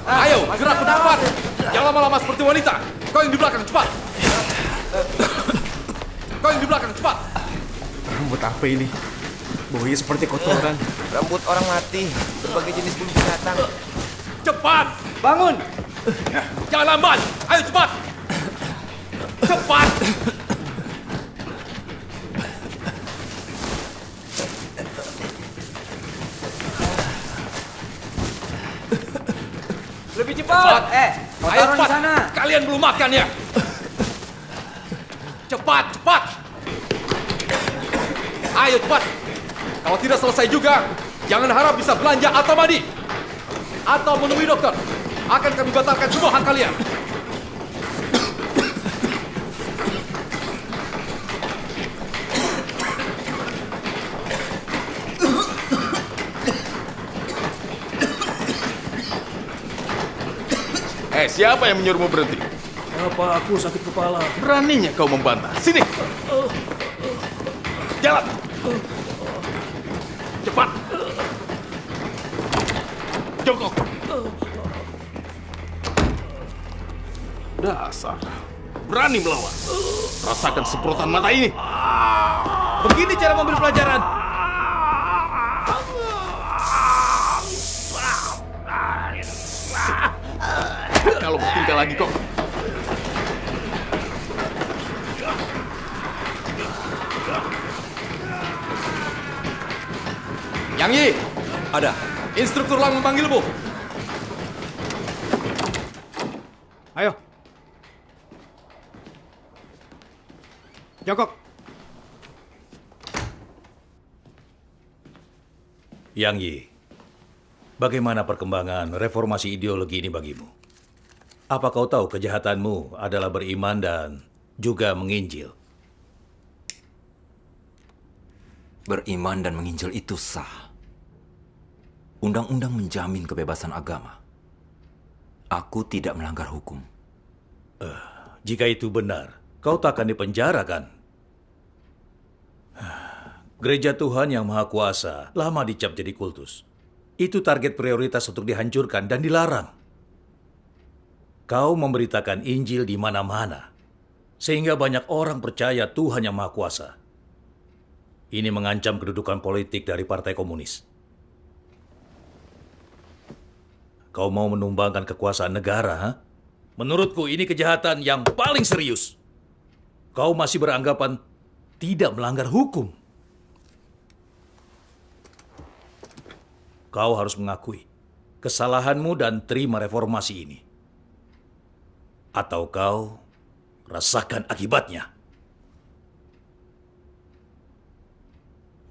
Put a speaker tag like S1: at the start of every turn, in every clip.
S1: Ayo, gerak cepat. Jangan lama-lama seperti wanita. Kau yang di belakang, cepat. Kau yang di belakang, cepat.
S2: Rambut apa ini? Baunya seperti kotoran.
S3: Rambut orang mati, berbagai jenis bulu binatang.
S1: Cepat.
S2: Bangun!
S1: Jangan lambat. Ayo, cepat. Cepat.
S2: Lebih cepat! Kau
S1: Ayo,
S2: taruh di
S1: cepat.
S2: sana.
S1: Kalian belum makan ya? Cepat, cepat. Ayo, cepat. Kalau tidak selesai juga, jangan harap bisa belanja atau mandi. Atau menemui dokter. Akan kami batalkan semua hak kalian.
S4: Siapa yang menyuruhmu berhenti?
S2: Apa aku sakit kepala?
S4: Beraninya kau membantah. Sini. Jalan. Cepat. Jongkok. Dasar. Berani melawan. Rasakan semprotan mata ini.
S1: Begini cara memberi pelajaran.
S4: Kalau bertingkah lagi kok.
S1: Yang Yi, ada. Instruktur Lang memanggilmu.
S2: Ayo. Jongkok.
S5: Yang Yi, bagaimana perkembangan reformasi ideologi ini bagimu? Apa kau tahu kejahatanmu adalah beriman dan juga menginjil?
S3: Beriman dan menginjil itu sah. Undang-undang menjamin kebebasan agama. Aku tidak melanggar hukum.
S5: Jika itu benar, kau tak akan dipenjara kan? Gereja Tuhan yang Maha Kuasa lama dicap jadi kultus. Itu target prioritas untuk dihancurkan dan dilarang. Kau memberitakan Injil di mana-mana, sehingga banyak orang percaya Tuhan yang Maha Kuasa. Ini mengancam kedudukan politik dari Partai Komunis. Kau mau menumbangkan kekuasaan negara, ha? Menurutku ini kejahatan yang paling serius. Kau masih beranggapan tidak melanggar hukum. Kau harus mengakui kesalahanmu dan terima reformasi ini. Atau kau rasakan akibatnya.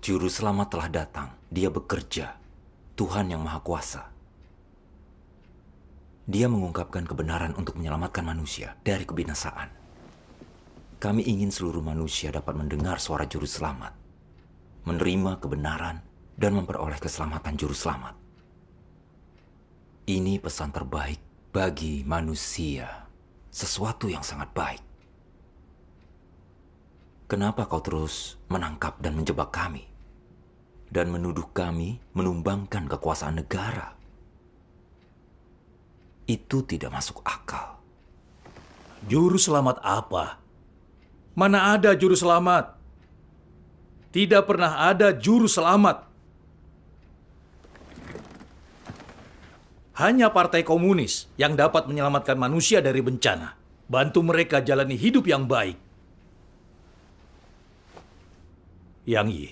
S3: Juru selamat telah datang. Dia bekerja. Tuhan yang Maha Kuasa. Dia mengungkapkan kebenaran untuk menyelamatkan manusia dari kebinasaan. Kami ingin seluruh manusia dapat mendengar suara Juru Selamat, menerima kebenaran, dan memperoleh keselamatan Juru Selamat. Ini pesan terbaik bagi manusia. Sesuatu yang sangat baik. Kenapa kau terus menangkap dan menjebak kami? Dan menuduh kami menumbangkan kekuasaan negara? Itu tidak masuk akal.
S5: Juru selamat apa? Mana ada juru selamat? Tidak pernah ada juru selamat. Hanya Partai Komunis yang dapat menyelamatkan manusia dari bencana. Bantu mereka jalani hidup yang baik. Yang Yi,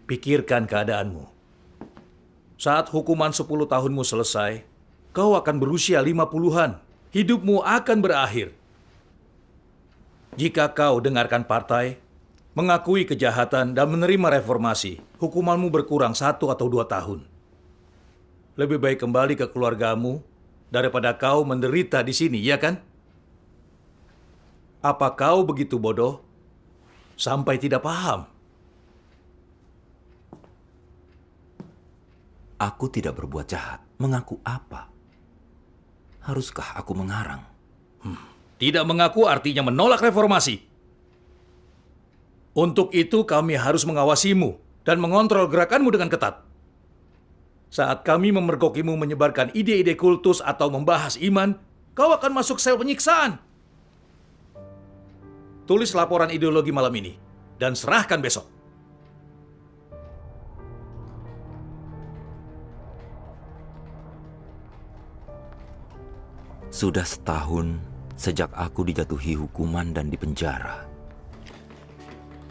S5: pikirkan keadaanmu. Saat hukuman 10 tahunmu selesai, kau akan berusia 50-an. Hidupmu akan berakhir. Jika kau dengarkan partai, mengakui kejahatan dan menerima reformasi, hukumanmu berkurang 1 atau 2 tahun. Lebih baik kembali ke keluargamu daripada kau menderita di sini, ya kan? Apa kau begitu bodoh sampai tidak paham?
S3: Aku tidak berbuat jahat. Mengaku apa? Haruskah aku mengarang?
S5: Tidak mengaku artinya menolak reformasi. Untuk itu kami harus mengawasimu dan mengontrol gerakanmu dengan ketat. Saat kami memergokimu menyebarkan ide-ide kultus atau membahas iman, kau akan masuk sel penyiksaan. Tulis laporan ideologi malam ini dan serahkan besok.
S3: Sudah setahun sejak aku dijatuhi hukuman dan dipenjara.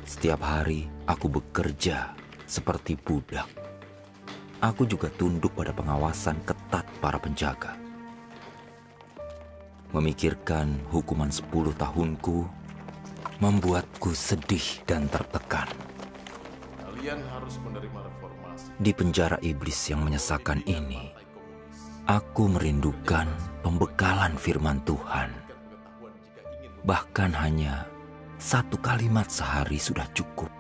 S3: Setiap hari aku bekerja seperti budak. Aku juga tunduk pada pengawasan ketat para penjaga. Memikirkan hukuman 10 tahunku membuatku sedih dan tertekan.
S4: Kalian harus menerima reformasi.
S3: Di penjara iblis yang menyesakan ini, aku merindukan pembekalan firman Tuhan. Bahkan hanya 1 kalimat sehari sudah cukup.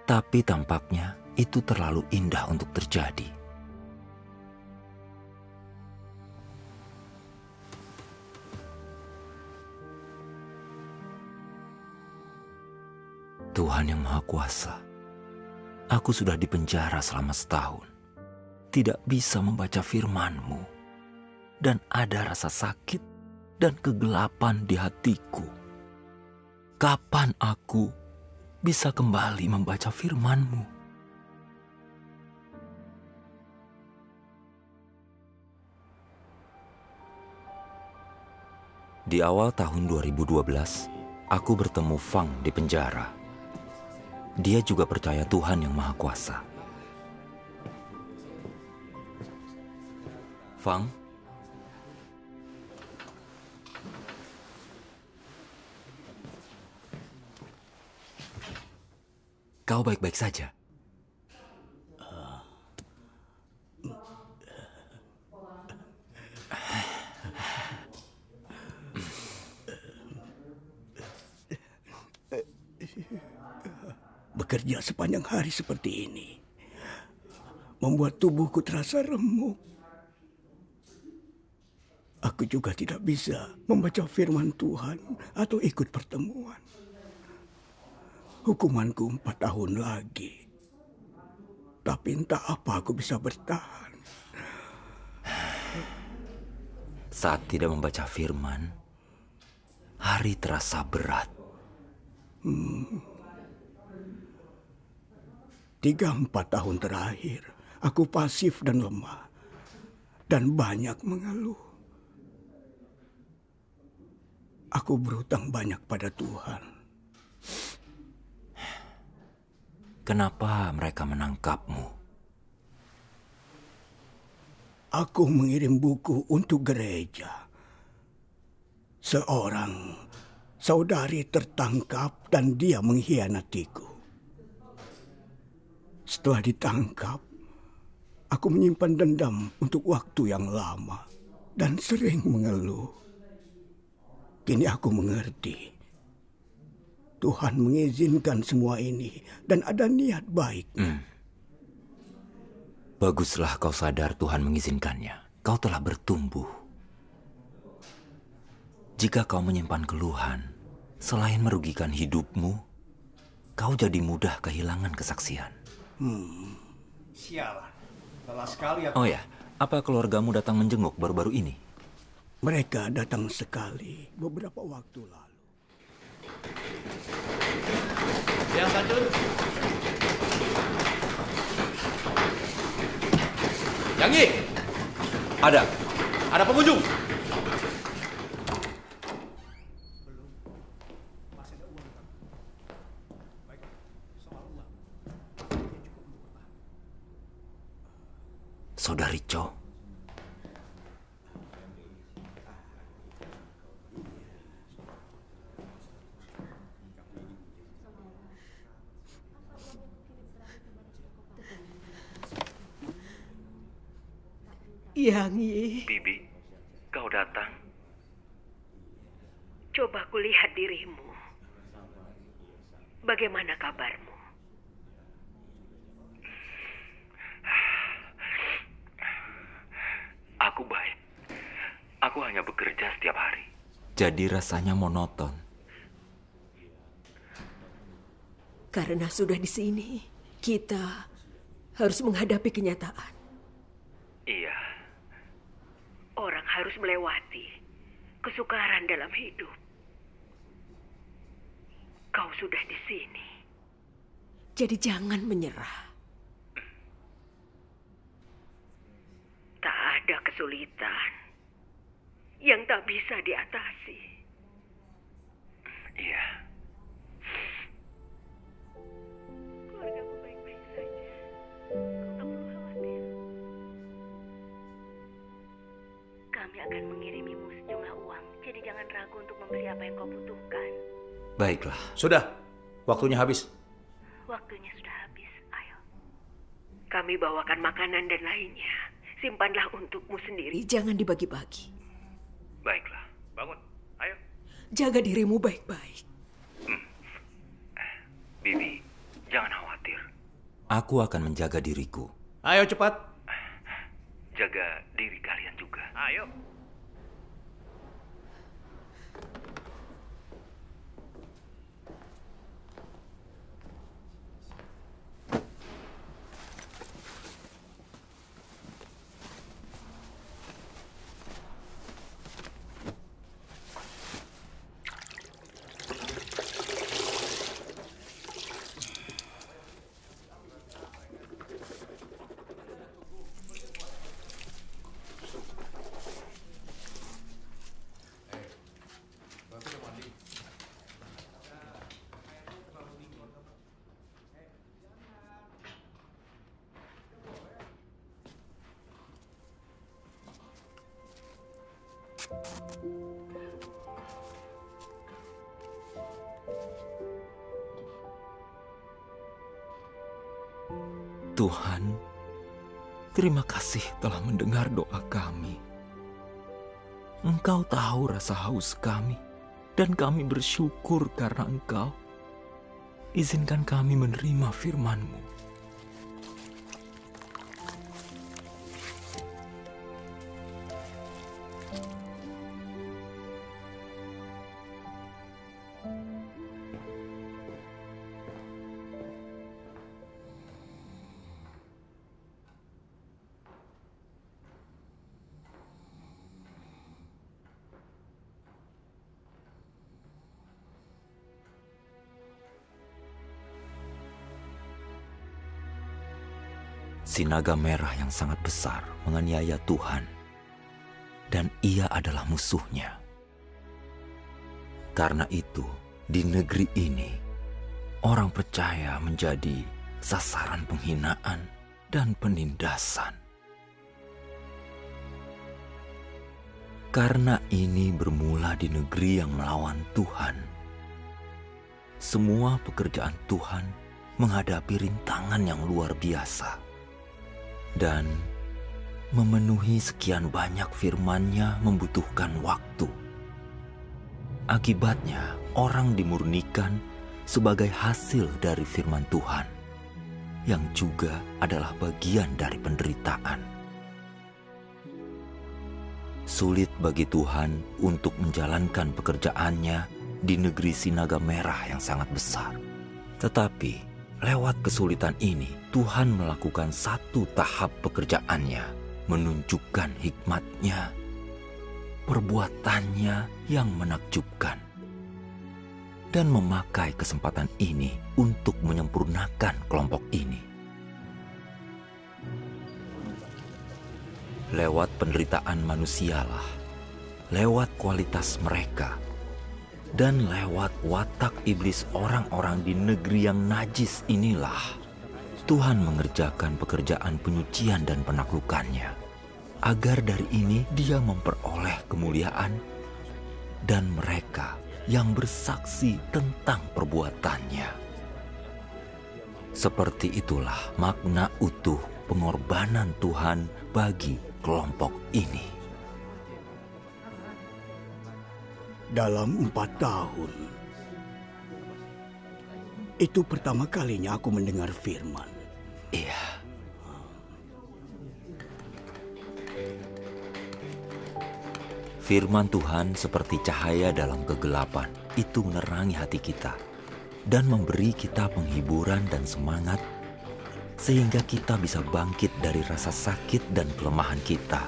S3: Tapi tampaknya itu terlalu indah untuk terjadi. Tuhan yang Maha Kuasa, aku sudah dipenjara selama setahun. Tidak bisa membaca firman-Mu. Dan ada rasa sakit dan kegelapan di hatiku. Kapan aku bisa kembali membaca firman-Mu? Di awal tahun 2012, aku bertemu Fang di penjara. Dia juga percaya Tuhan yang Maha Kuasa. Fang? Kau baik-baik saja?
S6: Bekerja sepanjang hari seperti ini membuat tubuhku terasa remuk. Aku juga tidak bisa membaca firman Tuhan atau ikut pertemuan. Hukumanku 4 tahun lagi. Tapi entah apa aku bisa bertahan.
S3: Saat tidak membaca firman, hari terasa berat.
S6: 3-4 tahun terakhir, aku pasif dan lemah. Dan banyak mengeluh. Aku berhutang banyak pada Tuhan.
S3: Kenapa mereka menangkapmu?
S6: Aku mengirim buku untuk gereja. Seorang saudari tertangkap dan dia mengkhianatiku. Setelah ditangkap, aku menyimpan dendam untuk waktu yang lama dan sering mengeluh. Kini aku mengerti. Tuhan mengizinkan semua ini dan ada niat baik.
S3: Baguslah kau sadar Tuhan mengizinkannya. Kau telah bertumbuh. Jika kau menyimpan keluhan, selain merugikan hidupmu, kau jadi mudah kehilangan kesaksian.
S2: Sialan. Lelah sekali aku.
S3: Oh ya, apa keluargamu datang menjenguk baru-baru ini?
S6: Mereka datang sekali beberapa waktu lalu.
S1: Yang Sanjun. Yang Yi. Ada pengunjung.
S3: Saudari Cho.
S7: Yang Yi,
S3: Bibi, kau datang.
S7: coba kulihat dirimu. Bagaimana kabarmu?
S3: Aku baik. Aku hanya bekerja setiap hari. Jadi rasanya monoton.
S7: Karena sudah di sini, kita harus menghadapi kenyataan. harus melewati kesukaran dalam hidup. Kau sudah di sini. Jadi jangan menyerah. Tak ada kesulitan yang tak bisa diatasi.
S3: Iya.
S7: Keluargamu baik-baik saja. Kau tak perlu khawatir. Kami akan mengirimimu sejumlah uang, jadi jangan ragu untuk membeli apa yang kau butuhkan.
S3: Baiklah.
S5: Sudah, waktunya habis.
S7: Waktunya sudah habis, ayo. Kami bawakan makanan dan lainnya. Simpanlah untukmu sendiri, jangan dibagi-bagi.
S3: Baiklah. Bangun. Ayo.
S7: Jaga dirimu baik-baik.
S3: Bibi, jangan khawatir. Aku akan menjaga diriku.
S5: Ayo cepat.
S3: Jaga diri kalian juga. Ayo. Tuhan, terima kasih telah mendengar doa kami. Engkau tahu rasa haus kami, dan kami bersyukur karena Engkau. Izinkan kami menerima firman-Mu. Si naga merah yang sangat besar menganiaya Tuhan, dan ia adalah musuhnya. Karena itu, di negeri ini, orang percaya menjadi sasaran penghinaan dan penindasan. Karena ini bermula di negeri yang melawan Tuhan. Semua pekerjaan Tuhan menghadapi rintangan yang luar biasa. Dan memenuhi sekian banyak firman-Nya membutuhkan waktu. Akibatnya, orang dimurnikan sebagai hasil dari firman Tuhan, yang juga adalah bagian dari penderitaan. Sulit bagi Tuhan untuk menjalankan pekerjaannya di negeri si naga merah yang sangat besar. Tetapi, lewat kesulitan ini, Tuhan melakukan satu tahap pekerjaannya, menunjukkan hikmat-Nya, perbuatannya yang menakjubkan, dan memakai kesempatan ini untuk menyempurnakan kelompok ini. Lewat penderitaan manusialah, lewat kualitas mereka, dan lewat watak iblis orang-orang di negeri yang najis inilah, Tuhan mengerjakan pekerjaan penyucian dan penaklukannya, agar dari ini Dia memperoleh kemuliaan, dan mereka yang bersaksi tentang perbuatannya. Seperti itulah makna utuh pengorbanan Tuhan bagi kelompok ini.
S6: Dalam 4 tahun, itu pertama kalinya aku mendengar firman.
S3: Iya. Firman Tuhan seperti cahaya dalam kegelapan, itu menerangi hati kita dan memberi kita penghiburan dan semangat, sehingga kita bisa bangkit dari rasa sakit dan kelemahan kita.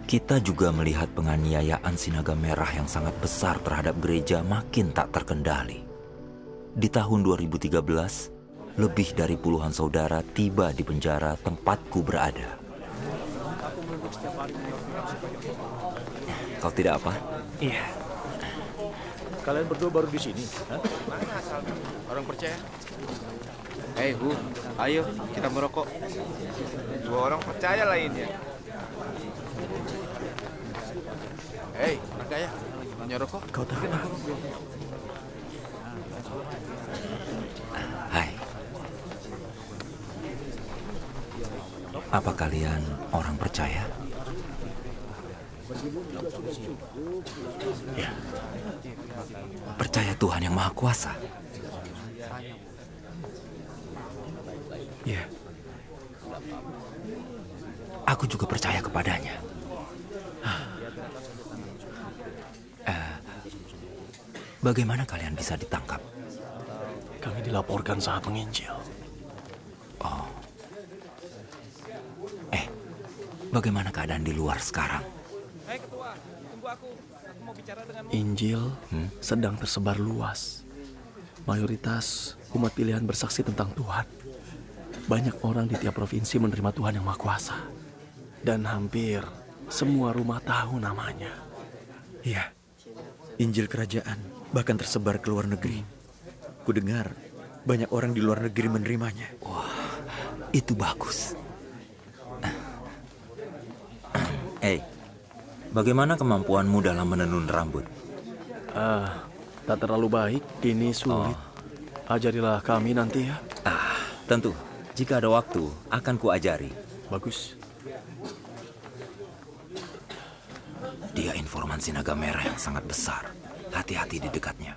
S3: Kita juga melihat penganiayaan Sinaga Merah yang sangat besar terhadap gereja makin tak terkendali. Di tahun 2013, lebih dari puluhan saudara tiba di penjara tempatku berada. Kau tidak apa?
S2: Iya. Kalian berdua baru di sini? Hah?
S1: Mana asalnya? Orang percaya?
S8: Hei, Hu, ayo kita merokok. 2 orang percaya lainnya.
S1: Hei, orang kaya, punya rokok?
S2: Kau tahu apa?
S3: Hai. Apa kalian orang percaya?
S2: Ya.
S3: Percaya Tuhan yang Maha Kuasa?
S2: Ya.
S3: Aku juga percaya kepadanya. Bagaimana kalian bisa ditangkap?
S2: Kami dilaporkan saat menginjil.
S3: Oh. Bagaimana keadaan di luar sekarang?
S9: Hei ketua, tunggu aku. Aku mau bicara denganmu.
S2: Injil sedang tersebar luas. Mayoritas umat pilihan bersaksi tentang Tuhan. Banyak orang di tiap provinsi menerima Tuhan yang Maha Kuasa. Dan hampir semua rumah tahu namanya.
S10: Iya, Injil Kerajaan bahkan tersebar ke luar negeri. Kudengar banyak orang di luar negeri menerimanya.
S3: Wah, itu bagus. Bagaimana kemampuanmu dalam menenun rambut?
S2: Tak terlalu baik, ini sulit. Ajarilah kami nanti ya.
S3: Tentu. Jika ada waktu, akan kuajari.
S2: Bagus.
S3: Dia informan Sinaga Merah yang sangat besar. Hati-hati di dekatnya.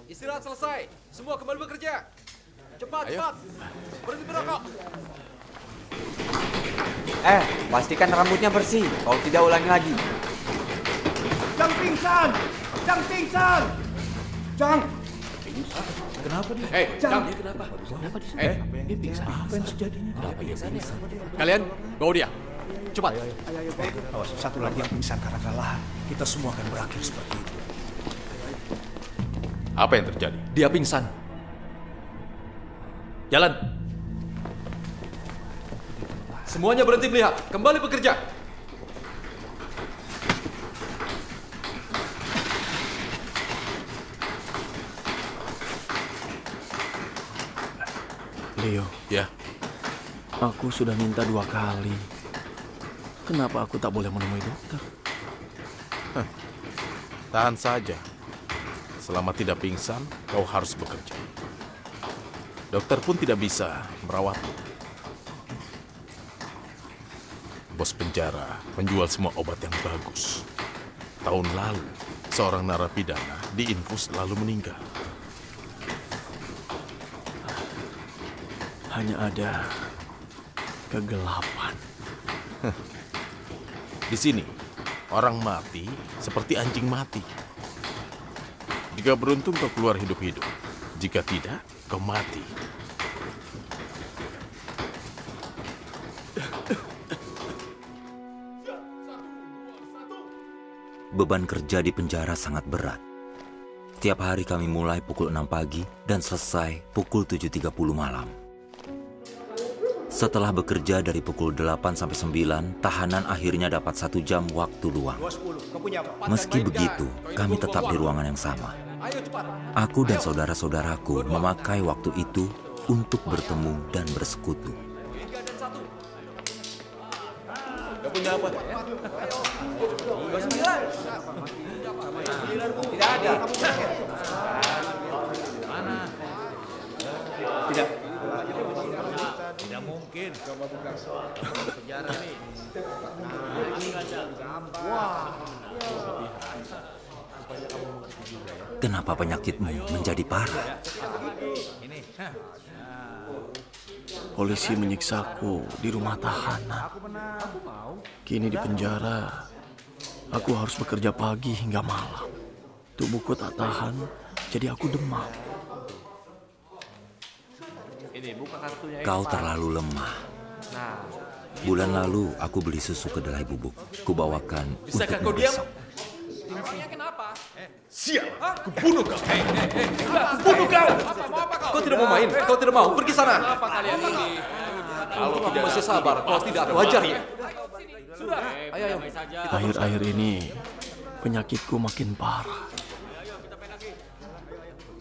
S1: Istirahat selesai. Semua kembali bekerja. Cepat, cepat. Berhenti merokok.
S8: Pastikan rambutnya bersih. Kalau tidak ulangi lagi.
S6: Jang pingsan! Jang pingsan! Jang!
S2: Kenapa dia?
S1: Hei, Jang.
S2: Kenapa? Kenapa dia?
S1: Dia
S2: pingsan. Apa yang terjadinya?
S1: Kalian, bawa dia. Cepat.
S6: Satu lagi yang pingsan karena kelelahan. Kita semua akan berakhir seperti itu.
S4: Apa yang terjadi?
S1: Dia pingsan.
S5: Jalan.
S1: Semuanya berhenti melihat. Kembali bekerja.
S2: Leo,
S4: Ya,
S2: aku sudah minta 2 kali. Kenapa aku tak boleh menemui dokter?
S4: tahan saja. Selama tidak pingsan, kau harus bekerja. Dokter pun tidak bisa merawatmu. Bos penjara menjual semua obat yang bagus. Tahun lalu, seorang narapidana diinfus lalu meninggal.
S2: Hanya ada kegelapan.
S4: Di sini, orang mati seperti anjing mati. Jika beruntung kau keluar hidup-hidup. Jika tidak, kau mati.
S3: Beban kerja di penjara sangat berat. Tiap hari kami mulai pukul 6 pagi dan selesai pukul 7.30 malam. Setelah bekerja dari pukul 8 sampai 9, tahanan akhirnya dapat 1 jam waktu luang. Meski begitu, kami tetap di ruangan yang sama. Aku dan saudara-saudaraku memakai waktu itu untuk bertemu dan bersekutu.
S8: Tidak ada. Tidak.
S5: Tidak mungkin. Coba buka penjara nih.
S3: Kenapa penyakitmu menjadi parah?
S2: Polisi menyiksaku di rumah tahanan. Kini di penjara, aku harus bekerja pagi hingga malam. Tubuhku tak tahan, jadi aku demam.
S3: Kau terlalu lemah. Bulan lalu aku beli susu kedelai bubuk. Kubawakan
S1: Bisakah
S3: untukmu
S1: kau diam?
S3: besok.
S9: Emangnya kenapa?
S1: Sial, aku bunuh kau. Aku bunuh kau. Kau tidak mau main? Kau tidak mau? Pergi sana.
S9: Apa kalian ini?
S1: Kalau tidak masih sabar, kau tidak aku ajar ya.
S9: Sudah.
S1: Ayo, ayo.
S2: Akhir-akhir ini penyakitku makin parah.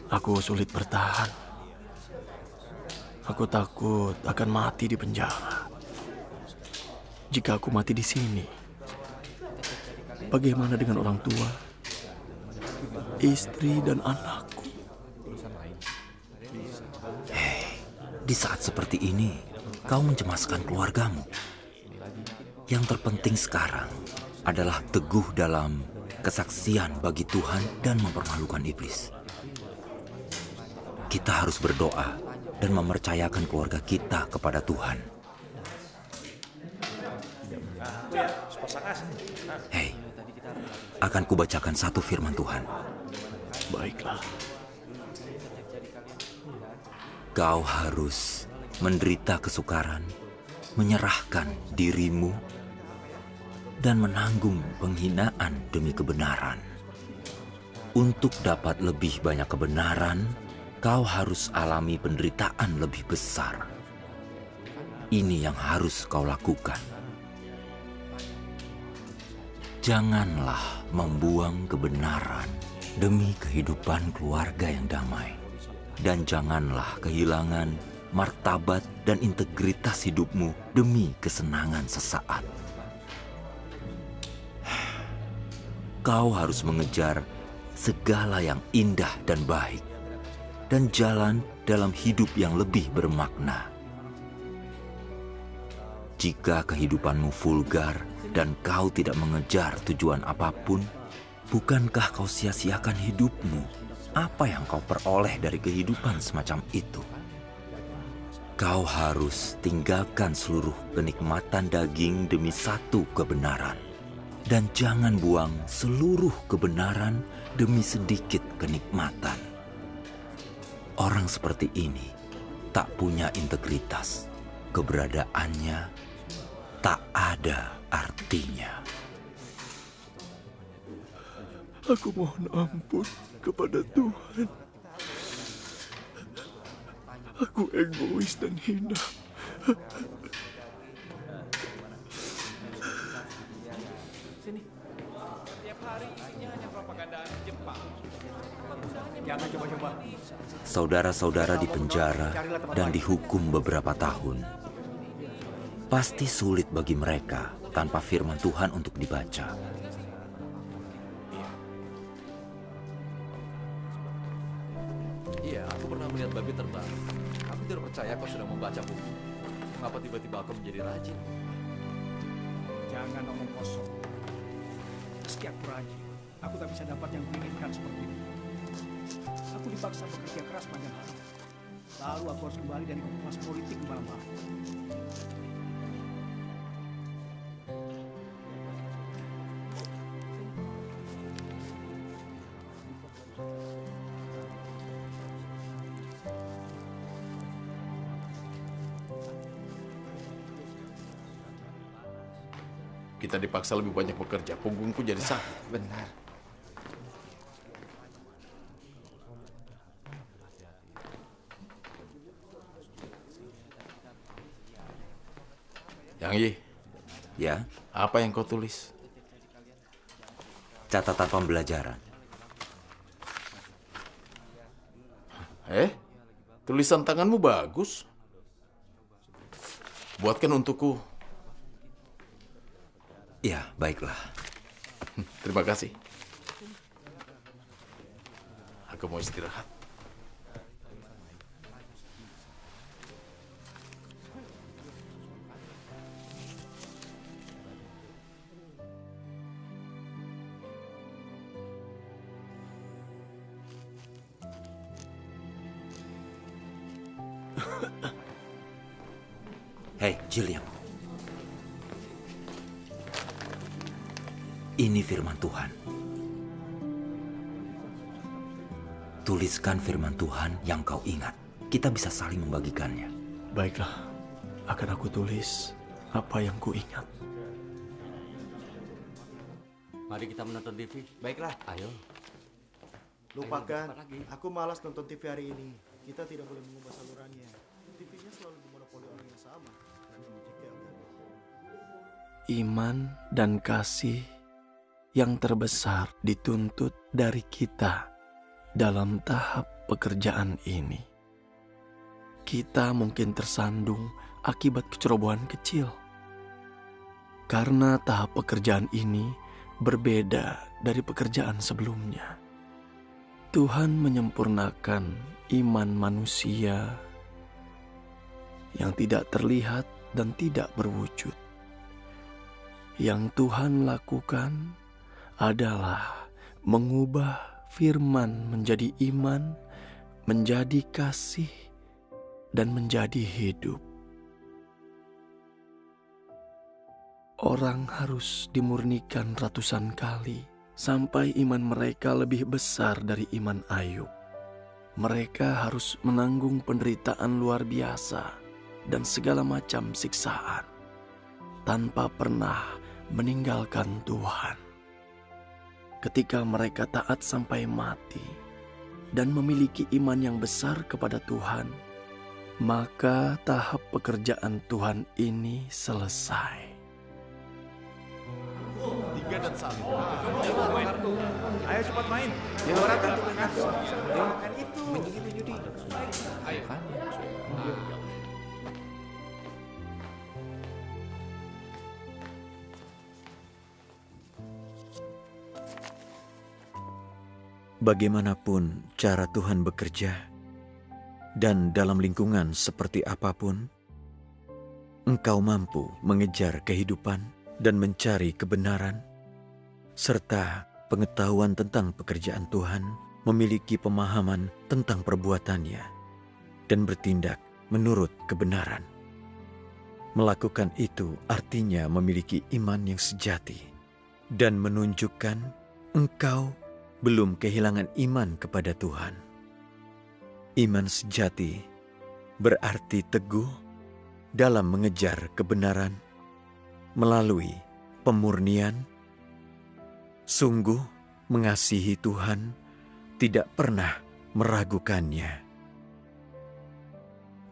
S2: Aku sulit bertahan. Aku takut akan mati di penjara. Jika aku mati di sini, bagaimana dengan orang tua, istri, dan anakku?
S3: Hei, di saat seperti ini, kau mencemaskan keluargamu. Yang terpenting sekarang adalah teguh dalam kesaksian bagi Tuhan dan mempermalukan iblis. Kita harus berdoa dan mempercayakan keluarga kita kepada Tuhan. Hei, akan kubacakan satu firman Tuhan.
S2: Baiklah.
S3: Kau harus menderita kesukaran, menyerahkan dirimu, dan menanggung penghinaan demi kebenaran. Untuk dapat lebih banyak kebenaran, kau harus alami penderitaan lebih besar. Ini yang harus kau lakukan. Janganlah membuang kebenaran demi kehidupan keluarga yang damai. Dan janganlah kehilangan martabat dan integritas hidupmu demi kesenangan sesaat. Kau harus mengejar segala yang indah dan baik, dan jalan dalam hidup yang lebih bermakna. Jika kehidupanmu vulgar dan kau tidak mengejar tujuan apapun, bukankah kau sia-siakan hidupmu? Apa yang kau peroleh dari kehidupan semacam itu? Kau harus tinggalkan seluruh kenikmatan daging demi satu kebenaran. Dan jangan buang seluruh kebenaran demi sedikit kenikmatan. Orang seperti ini tak punya integritas. Keberadaannya tak ada artinya.
S2: Aku mohon ampun kepada Tuhan. Aku egois dan hina.
S9: Sini. Tiap hari isinya hanya propaganda Jepang.
S6: Jangan coba-coba.
S3: Saudara-saudara di penjara dan dihukum beberapa tahun. Pasti sulit bagi mereka tanpa firman Tuhan untuk dibaca.
S1: Iya, aku pernah melihat babi terbang. Aku tidak percaya kau sudah membaca buku. Mengapa tiba-tiba kau menjadi rajin?
S6: Jangan omong kosong. Meski aku rajin, aku tak bisa dapat yang kuinginkan seperti itu. Aku dipaksa bekerja keras panjang hari. Lalu aku harus kembali dari kelas politik di malam hari.
S4: Kita dipaksa lebih banyak bekerja, punggungku jadi sakit.
S8: Benar.
S4: Yang Yi,
S3: Ya,
S4: apa yang kau tulis?
S3: catatan pembelajaran.
S4: Tulisan tanganmu bagus. Buatkan untukku.
S3: Ya, baiklah.
S4: Terima kasih. Aku mau istirahat.
S3: Hei, Jillian. Ini firman Tuhan. Tuliskan firman Tuhan yang kau ingat. Kita bisa saling membagikannya.
S2: Baiklah, akan aku tulis apa yang kuingat.
S11: Mari kita menonton TV.
S8: Baiklah.
S11: Ayo.
S12: Lupakan, aku malas nonton TV hari ini. Kita tidak boleh mengubah salurannya. TV-nya selalu dimonopoli orang yang sama. Nanti menjengkelkan.
S2: Iman dan kasih yang terbesar dituntut dari kita dalam tahap pekerjaan ini. Kita mungkin tersandung akibat kecerobohan kecil. Karena tahap pekerjaan ini berbeda dari pekerjaan sebelumnya. Tuhan menyempurnakan iman manusia yang tidak terlihat dan tidak berwujud. Yang Tuhan lakukan adalah mengubah firman menjadi iman, menjadi kasih, dan menjadi hidup. Orang harus dimurnikan ratusan kali sampai iman mereka lebih besar dari iman Ayub. Mereka harus menanggung penderitaan luar biasa dan segala macam siksaan tanpa pernah meninggalkan Tuhan. Ketika mereka taat sampai mati dan memiliki iman yang besar kepada Tuhan, maka tahap pekerjaan Tuhan ini selesai.
S4: 3 dan 1.
S8: Ayo cepat main.
S4: Ya,
S8: Suarakan tuh
S4: kan
S8: itu.
S4: Menjadi judi. Ayo.
S10: Bagaimanapun cara Tuhan bekerja, dan dalam lingkungan seperti apapun, engkau mampu mengejar kehidupan dan mencari kebenaran, serta pengetahuan tentang pekerjaan Tuhan, memiliki pemahaman tentang perbuatannya, dan bertindak menurut kebenaran. Melakukan itu artinya memiliki iman yang sejati, dan menunjukkan engkau belum kehilangan iman kepada Tuhan. Iman sejati berarti teguh dalam mengejar kebenaran melalui pemurnian, sungguh mengasihi Tuhan, tidak pernah meragukannya,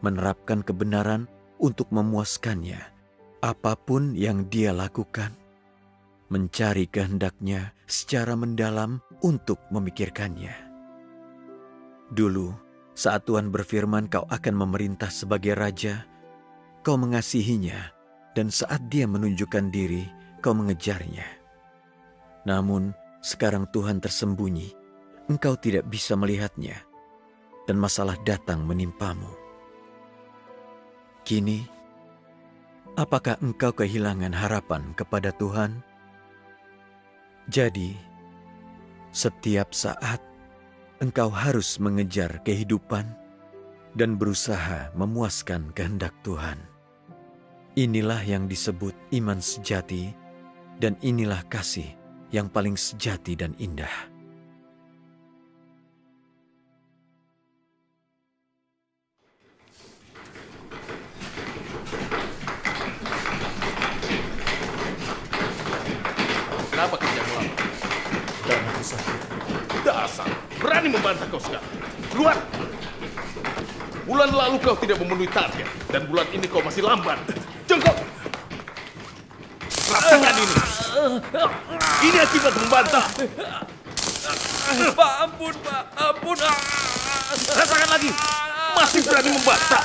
S10: menerapkan kebenaran untuk memuaskannya, apapun yang dia lakukan, mencari kehendaknya secara mendalam untuk memikirkannya. Dulu, saat Tuhan berfirman kau akan memerintah sebagai raja, kau mengasihinya, dan saat dia menunjukkan diri, kau mengejarnya. Namun, sekarang Tuhan tersembunyi, engkau tidak bisa melihatnya, dan masalah datang menimpamu. Kini, apakah engkau kehilangan harapan kepada Tuhan? Jadi, setiap saat engkau harus mengejar kehidupan dan berusaha memuaskan kehendak Tuhan. Inilah yang disebut iman sejati, dan inilah kasih yang paling sejati dan indah.
S4: Kenapa kerjamu lama?
S12: Karena aku sakit.
S4: Dasar, berani membantah kau sekarang. Keluar! Bulan lalu kau tidak memenuhi target, dan bulan ini kau masih lambat. Jongkok! Rasakan ini. Ini akibat membantah.
S9: Pak, ampun, Pak. Ampun.
S4: Rasakan lagi. Masih berani membantah.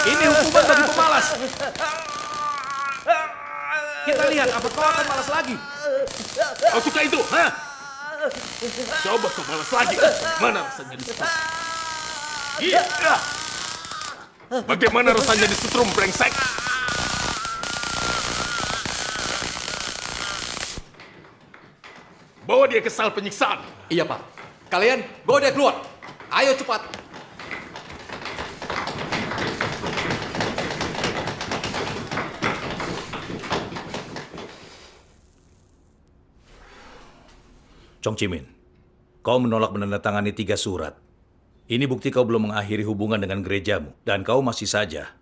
S4: Ini hukuman bagi pemalas.
S8: Kita lihat apa kau akan malas lagi.
S4: Kau suka itu, ha? Coba kau malas lagi. Mana rasanya disetrum? Iya. Bagaimana rasanya disetrum, brengsek? Bawa dia ke sel penyiksaan.
S1: Iya, Pak. Kalian bawa dia keluar. Ayo cepat.
S5: Chong Chi-min, kau menolak menandatangani 3 surat. Ini bukti kau belum mengakhiri hubungan dengan gerejamu, dan kau masih saja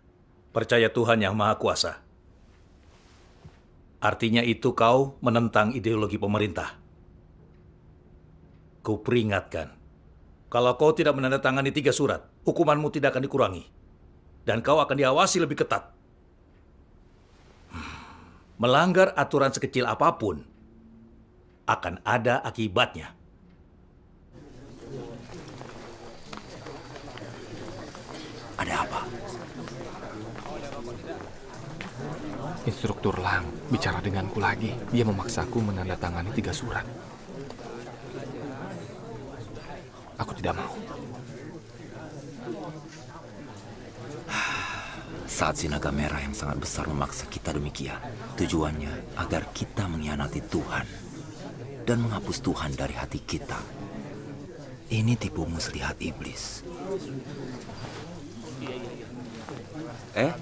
S5: percaya Tuhan Yang Maha Kuasa. Artinya itu kau menentang ideologi pemerintah. Kuperingatkan, kalau kau tidak menandatangani 3 surat, hukumanmu tidak akan dikurangi. Dan kau akan diawasi lebih ketat. Melanggar aturan sekecil apapun, akan ada akibatnya.
S3: Ada apa?
S1: Instruktur Lang bicara denganku lagi. Dia memaksaku menandatangani 3 surat. Aku tidak mau.
S3: Saat si naga merah yang sangat besar memaksa kita demikian, tujuannya agar kita mengkhianati Tuhan dan menghapus Tuhan dari hati kita. Ini tipu muslihat iblis.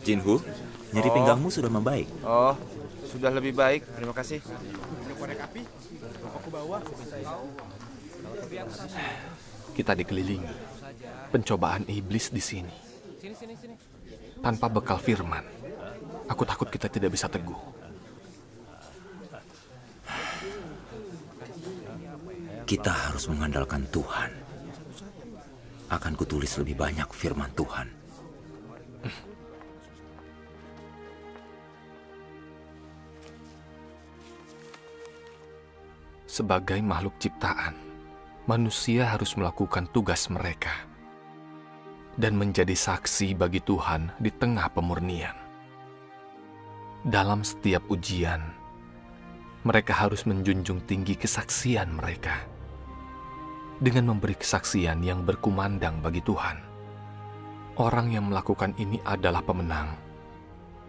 S3: Jinhu, nyeri pinggangmu sudah membaik.
S8: Oh, sudah lebih baik. Terima kasih.
S1: Kita dikelilingi pencobaan iblis di sini. Tanpa bekal firman, aku takut kita tidak bisa teguh.
S3: Kita harus mengandalkan Tuhan. Akan kutulis lebih banyak firman Tuhan.
S1: Sebagai makhluk ciptaan, manusia harus melakukan tugas mereka dan menjadi saksi bagi Tuhan di tengah pemurnian. Dalam setiap ujian, mereka harus menjunjung tinggi kesaksian mereka dengan memberi kesaksian yang berkumandang bagi Tuhan. Orang yang melakukan ini adalah pemenang.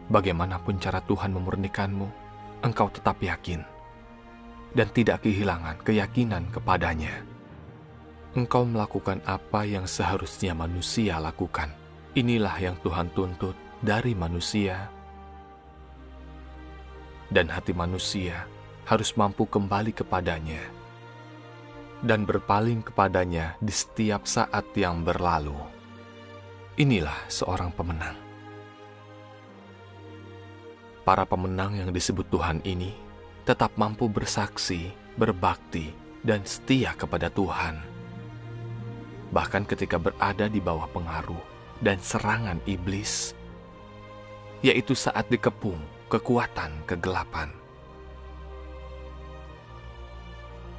S1: Bagaimanapun cara Tuhan memurnikanmu, engkau tetap yakin dan tidak kehilangan keyakinan kepadanya. Engkau melakukan apa yang seharusnya manusia lakukan. Inilah yang Tuhan tuntut dari manusia. Dan hati manusia harus mampu kembali kepadanya dan berpaling kepadanya di setiap saat yang berlalu. Inilah seorang pemenang. Para pemenang yang disebut Tuhan ini tetap mampu bersaksi, berbakti, dan setia kepada Tuhan. Bahkan ketika berada di bawah pengaruh dan serangan iblis, yaitu saat dikepung kekuatan kegelapan.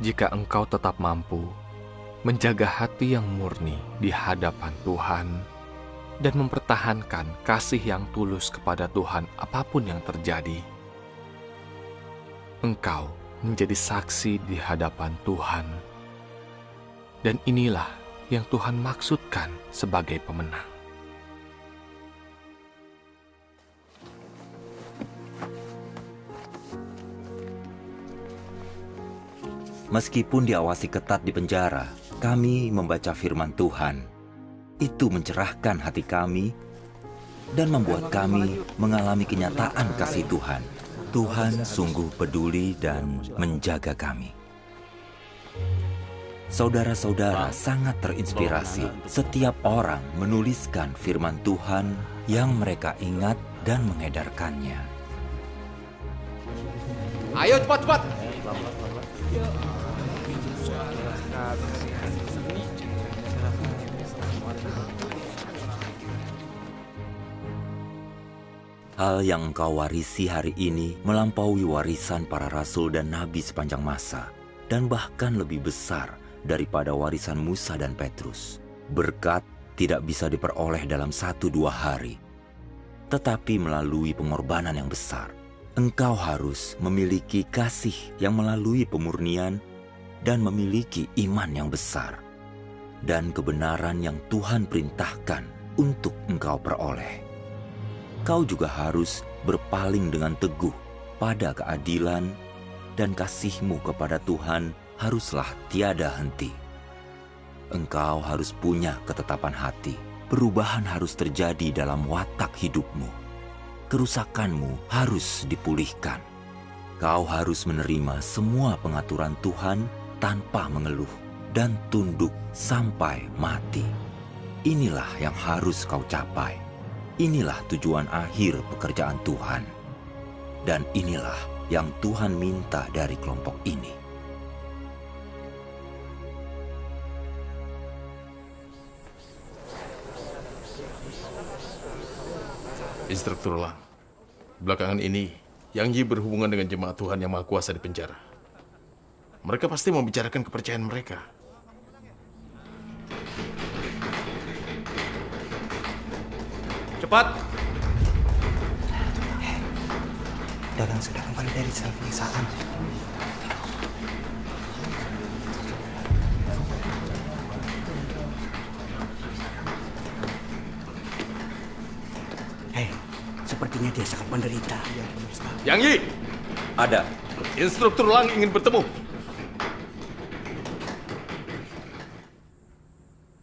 S1: Jika engkau tetap mampu menjaga hati yang murni di hadapan Tuhan dan mempertahankan kasih yang tulus kepada Tuhan apapun yang terjadi, engkau menjadi saksi di hadapan Tuhan. Dan inilah yang Tuhan maksudkan sebagai pemenang.
S3: Meskipun diawasi ketat di penjara, kami membaca firman Tuhan. Itu mencerahkan hati kami dan membuat kami mengalami kenyataan kasih Tuhan. Tuhan sungguh peduli dan menjaga kami. Saudara-saudara sangat terinspirasi. Setiap orang menuliskan firman Tuhan yang mereka ingat dan mengedarkannya.
S1: Ayo cepat-cepat!
S3: Hal yang engkau warisi hari ini melampaui warisan para rasul dan nabi sepanjang masa, dan bahkan lebih besar daripada warisan Musa dan Petrus. Berkat tidak bisa diperoleh dalam 1-2 hari, tetapi melalui pengorbanan yang besar. Engkau harus memiliki kasih yang melalui pemurnian dan memiliki iman yang besar dan kebenaran yang Tuhan perintahkan untuk engkau peroleh. Kau juga harus berpaling dengan teguh pada keadilan, dan kasihmu kepada Tuhan haruslah tiada henti. Engkau harus punya ketetapan hati. Perubahan harus terjadi dalam watak hidupmu. Kerusakanmu harus dipulihkan. Kau harus menerima semua pengaturan Tuhan tanpa mengeluh dan tunduk sampai mati. Inilah yang harus kau capai. Inilah tujuan akhir pekerjaan Tuhan. Dan inilah yang Tuhan minta dari kelompok ini.
S4: Instruktur Lang, belakangan ini Yang Yi berhubungan dengan jemaat Tuhan yang Maha Kuasa di penjara. Mereka pasti membicarakan kepercayaan mereka.
S8: Cepat!
S13: Dagang sudah kembali dari sel penyiksaan. Sepertinya dia sangat menderita.
S4: Yang Yi!
S3: Ada.
S4: Instruktur Lang ingin bertemu.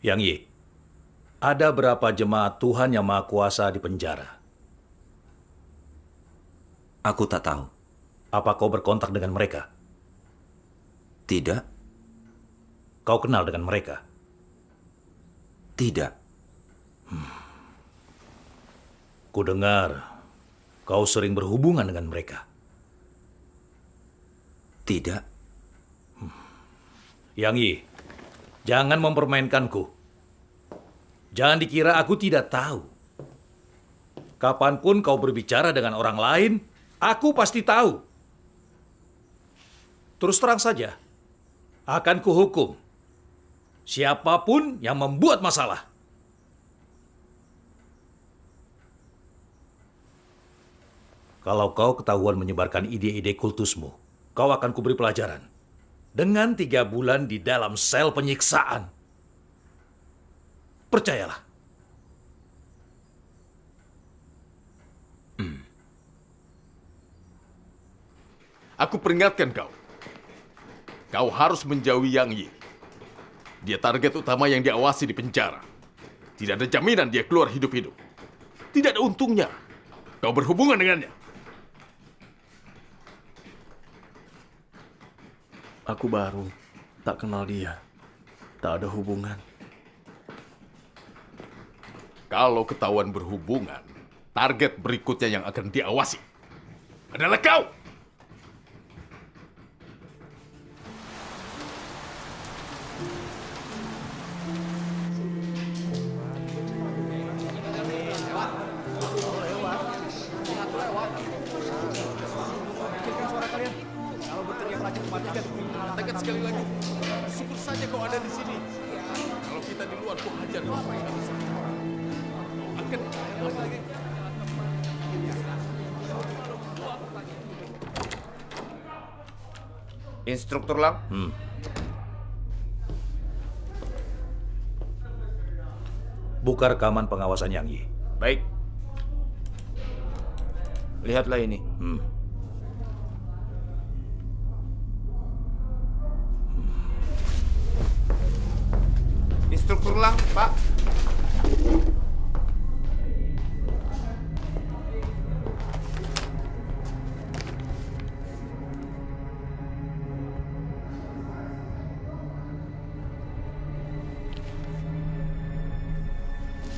S5: Yang Yi, ada berapa jemaat Tuhan yang Maha Kuasa di penjara?
S3: Aku tak tahu.
S5: Apa kau berkontak dengan mereka?
S3: Tidak.
S5: Kau kenal dengan mereka?
S3: Tidak.
S5: Kudengar kau sering berhubungan dengan mereka.
S3: Tidak.
S5: Yang Yi, jangan mempermainkanku. Jangan dikira aku tidak tahu. Kapanpun kau berbicara dengan orang lain, aku pasti tahu. Terus terang saja, akan kuhukum siapapun yang membuat masalah. Kalau kau ketahuan menyebarkan ide-ide kultusmu, kau akan kuberi pelajaran. Dengan 3 bulan di dalam sel penyiksaan. Percayalah.
S4: Aku peringatkan kau. Kau harus menjauhi Yang Yi. Dia target utama yang diawasi di penjara. Tidak ada jaminan dia keluar hidup-hidup. Tidak ada untungnya kau berhubungan dengannya.
S2: Aku baru, tak kenal dia. Tak ada hubungan.
S4: Kalau ketahuan berhubungan, target berikutnya yang akan diawasi adalah kau. Katakan sekali lagi, syukur saja kau ada di sini. Kalau kita di luar, kau hajar kau akan lagi.
S8: Instruktur Lang.
S5: Buka rekaman pengawasan Yang Yi.
S8: Baik. Lihatlah ini. Instruktur Lang, Pak.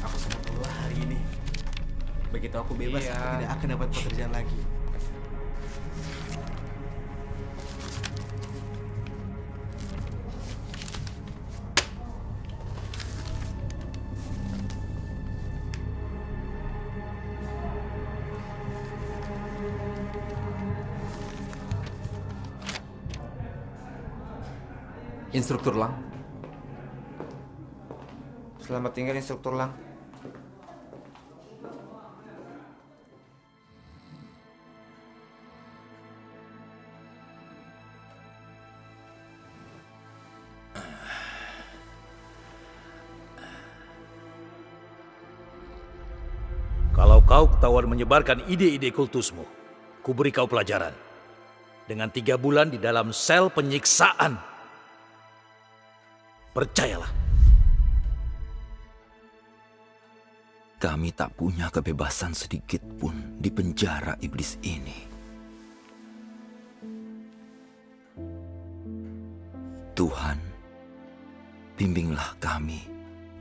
S13: Aku sangat lelah hari ini. Begitu aku bebas, aku tidak akan dapat pekerjaan lagi.
S8: Instruktur Lang. Selamat tinggal, Instruktur Lang.
S5: Kalau kau ketahuan menyebarkan ide-ide kultusmu, kuberi kau pelajaran. Dengan 3 bulan di dalam sel penyiksaan. Percayalah.
S3: Kami tak punya kebebasan sedikit pun di penjara iblis ini. Tuhan, bimbinglah kami,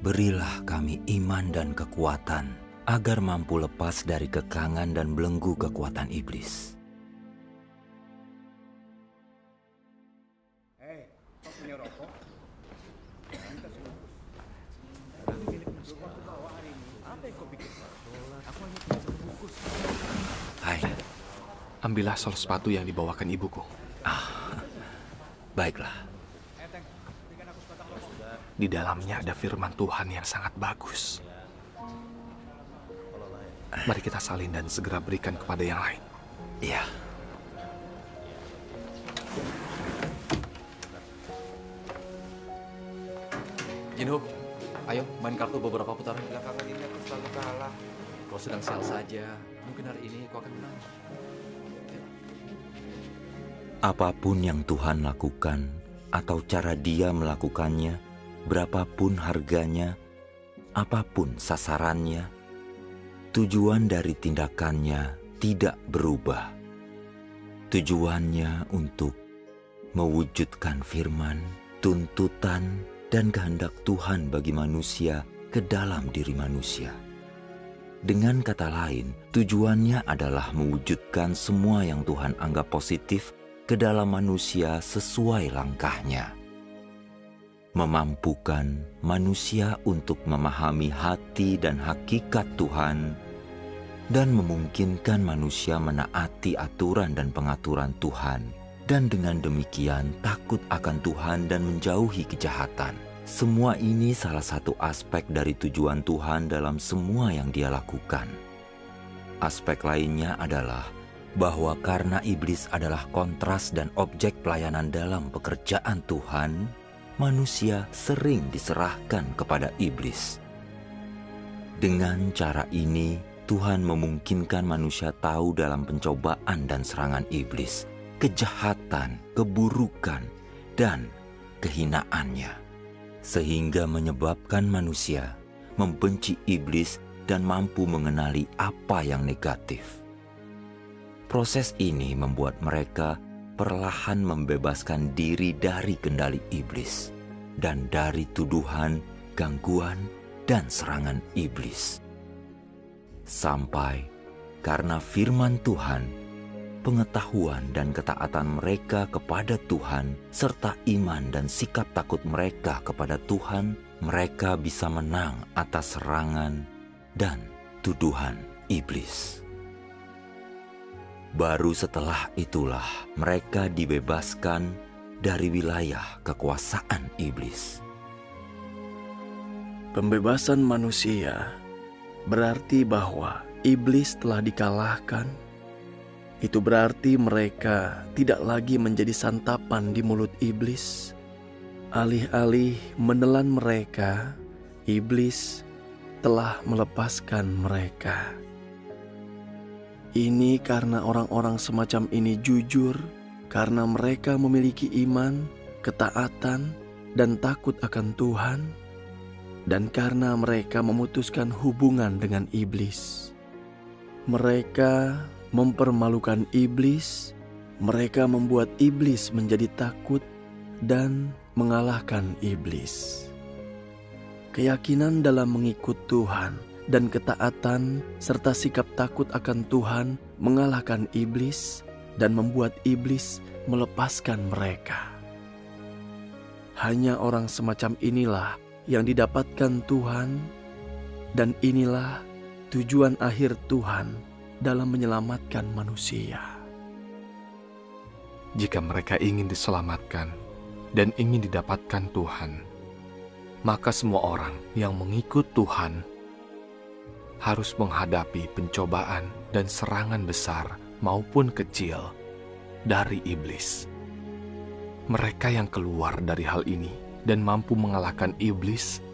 S3: berilah kami iman dan kekuatan agar mampu lepas dari kekangan dan belenggu kekuatan iblis. Hai,
S1: ambillah sol sepatu yang dibawakan ibuku.
S3: Baiklah.
S1: Di dalamnya ada firman Tuhan yang sangat bagus. Mari kita salin dan segera berikan kepada yang lain.
S3: Iya.
S11: Jinhook, ayo main kartu beberapa putaran.
S8: Belakangan ini aku selalu kalah.
S11: Kau sedang sial saja. Mungkin hari ini kau akan menang.
S3: Apapun yang Tuhan lakukan atau cara Dia melakukannya, berapapun harganya, apapun sasarannya, tujuan dari tindakannya tidak berubah. Tujuannya untuk mewujudkan firman, tuntutan, dan kehendak Tuhan bagi manusia ke dalam diri manusia. Dengan kata lain, tujuannya adalah mewujudkan semua yang Tuhan anggap positif ke dalam manusia sesuai langkahnya. Memampukan manusia untuk memahami hati dan hakikat Tuhan, dan memungkinkan manusia menaati aturan dan pengaturan Tuhan, dan dengan demikian takut akan Tuhan dan menjauhi kejahatan. Semua ini salah satu aspek dari tujuan Tuhan dalam semua yang Dia lakukan. Aspek lainnya adalah bahwa karena iblis adalah kontras dan objek pelayanan dalam pekerjaan Tuhan, manusia sering diserahkan kepada iblis. Dengan cara ini, Tuhan memungkinkan manusia tahu dalam pencobaan dan serangan iblis, kejahatan, keburukan, dan kehinaannya, sehingga menyebabkan manusia membenci iblis dan mampu mengenali apa yang negatif. Proses ini membuat mereka perlahan membebaskan diri dari kendali iblis dan dari tuduhan, gangguan, dan serangan iblis. Sampai karena firman Tuhan, pengetahuan dan ketaatan mereka kepada Tuhan, serta iman dan sikap takut mereka kepada Tuhan, mereka bisa menang atas serangan dan tuduhan iblis. Baru setelah itulah mereka dibebaskan dari wilayah kekuasaan iblis.
S2: Pembebasan manusia berarti bahwa iblis telah dikalahkan. Itu berarti mereka tidak lagi menjadi santapan di mulut iblis. Alih-alih menelan mereka, iblis telah melepaskan mereka. Ini karena orang-orang semacam ini jujur, karena mereka memiliki iman, ketaatan, dan takut akan Tuhan, dan karena mereka memutuskan hubungan dengan iblis. Mereka mempermalukan iblis, mereka membuat iblis menjadi takut dan mengalahkan iblis. Keyakinan dalam mengikut Tuhan dan ketaatan serta sikap takut akan Tuhan mengalahkan iblis dan membuat iblis melepaskan mereka. Hanya orang semacam inilah yang didapatkan Tuhan, dan inilah tujuan akhir Tuhan dalam menyelamatkan manusia.
S1: Jika mereka ingin diselamatkan dan ingin didapatkan Tuhan, maka semua orang yang mengikut Tuhan harus menghadapi pencobaan dan serangan besar maupun kecil dari iblis. Mereka yang keluar dari hal ini dan mampu mengalahkan iblis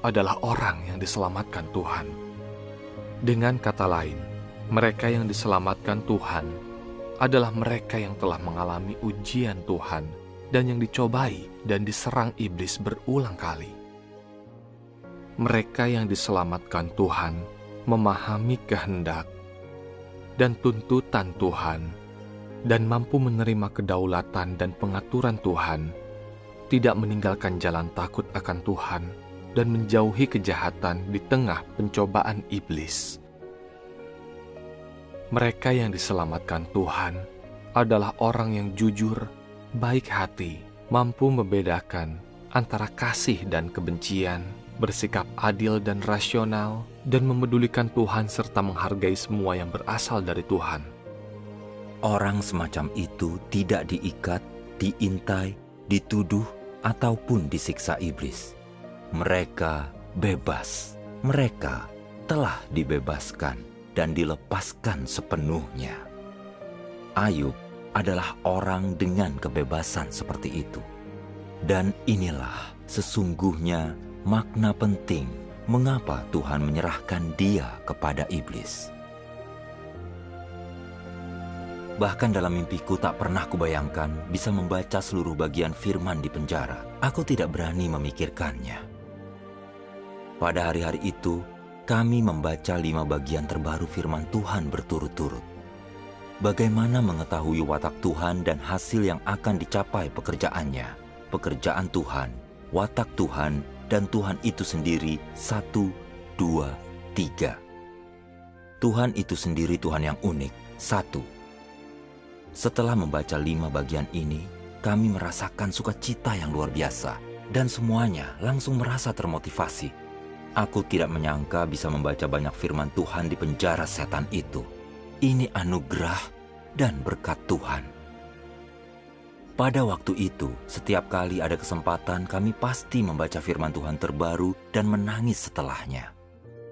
S1: adalah orang yang diselamatkan Tuhan. Dengan kata lain, mereka yang diselamatkan Tuhan adalah mereka yang telah mengalami ujian Tuhan dan yang dicobai dan diserang iblis berulang kali. Mereka yang diselamatkan Tuhan memahami kehendak dan tuntutan Tuhan dan mampu menerima kedaulatan dan pengaturan Tuhan, tidak meninggalkan jalan takut akan Tuhan, dan menjauhi kejahatan di tengah pencobaan iblis. Mereka yang diselamatkan Tuhan adalah orang yang jujur, baik hati, mampu membedakan antara kasih dan kebencian, bersikap adil dan rasional, dan memedulikan Tuhan serta menghargai semua yang berasal dari Tuhan.
S3: Orang semacam itu tidak diikat, diintai, dituduh, ataupun disiksa iblis. Mereka bebas. Mereka telah dibebaskan dan dilepaskan sepenuhnya. Ayub adalah orang dengan kebebasan seperti itu. Dan inilah sesungguhnya makna penting mengapa Tuhan menyerahkan dia kepada iblis. Bahkan dalam mimpiku tak pernah kubayangkan bisa membaca seluruh bagian firman di penjara. Aku tidak berani memikirkannya. Pada hari-hari itu, kami membaca 5 bagian terbaru firman Tuhan berturut-turut. Bagaimana mengetahui watak Tuhan dan hasil yang akan dicapai pekerjaannya. Pekerjaan Tuhan, watak Tuhan, dan Tuhan itu sendiri 1, 2, 3. Tuhan itu sendiri Tuhan yang unik. 1. Setelah membaca 5 bagian ini, kami merasakan sukacita yang luar biasa. Dan semuanya langsung merasa termotivasi. Aku tidak menyangka bisa membaca banyak firman Tuhan di penjara setan itu. Ini anugerah dan berkat Tuhan. Pada waktu itu, setiap kali ada kesempatan kami pasti membaca firman Tuhan terbaru dan menangis setelahnya.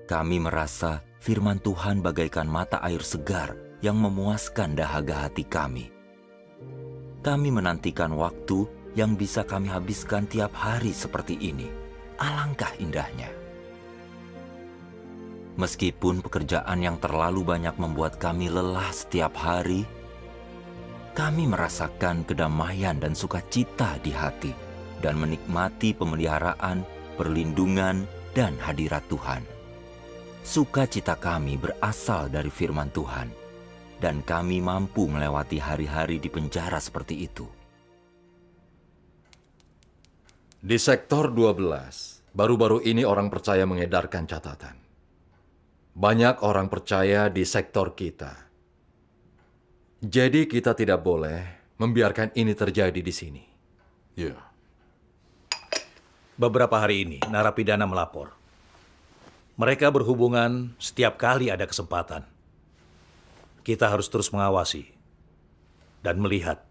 S3: Kami merasa firman Tuhan bagaikan mata air segar yang memuaskan dahaga hati kami. Kami menantikan waktu yang bisa kami habiskan tiap hari seperti ini. Alangkah indahnya. Meskipun pekerjaan yang terlalu banyak membuat kami lelah setiap hari, kami merasakan kedamaian dan sukacita di hati dan menikmati pemeliharaan, perlindungan, dan hadirat Tuhan. Sukacita kami berasal dari firman Tuhan, dan kami mampu melewati hari-hari di penjara seperti itu.
S11: Di sektor 12, baru-baru ini orang percaya mengedarkan catatan. Banyak orang percaya di sektor kita. Jadi kita tidak boleh membiarkan ini terjadi di sini.
S4: Ya.
S5: Beberapa hari ini, narapidana melapor. Mereka berhubungan setiap kali ada kesempatan. Kita harus terus mengawasi dan melihat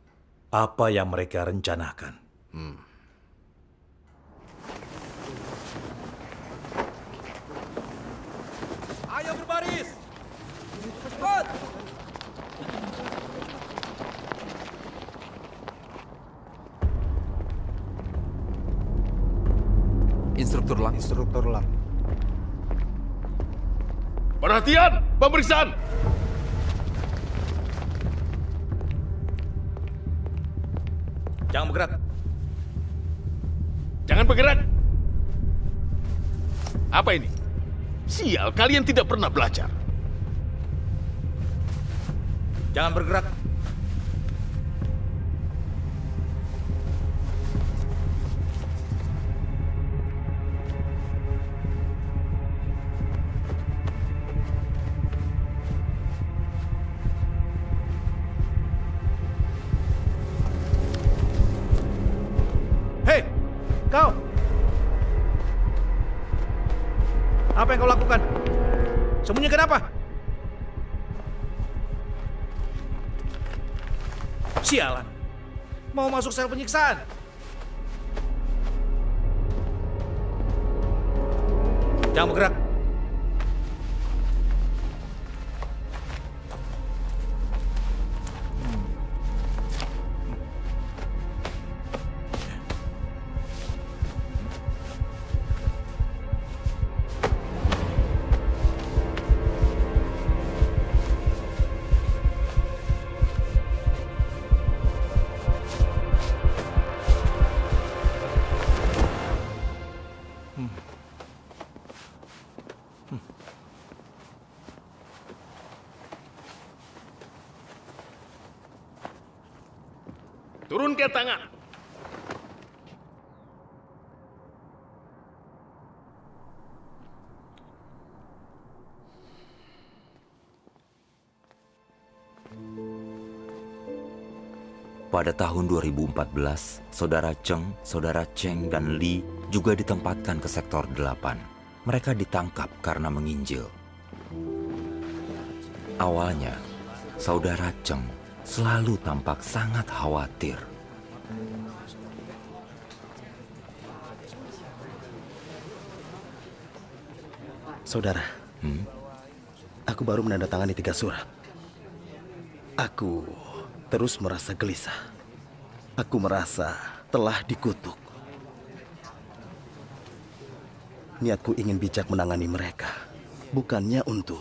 S5: apa yang mereka rencanakan.
S9: Ayo berbaris! Cepat!
S11: Instruktur lang.
S4: Perhatian, pemeriksaan!
S5: Jangan bergerak.
S4: Jangan bergerak! Apa ini? Sial, kalian tidak pernah belajar.
S5: Jangan bergerak. Hei, kau! Apa yang kau lakukan? Sembunyi kenapa? Sialan. Mau masuk sel penyiksaan. Jangan bergerak.
S4: Turunkan tangan.
S3: Pada tahun 2014, Saudara Cheng, Saudara Cheng, dan Li juga ditempatkan ke sektor 8. Mereka ditangkap karena menginjil. Awalnya, Saudara Cheng selalu tampak sangat khawatir.
S2: Saudara, aku baru menandatangani 3 surat. Aku terus merasa gelisah. Aku merasa telah dikutuk. Niatku ingin bijak menangani mereka, bukannya untuk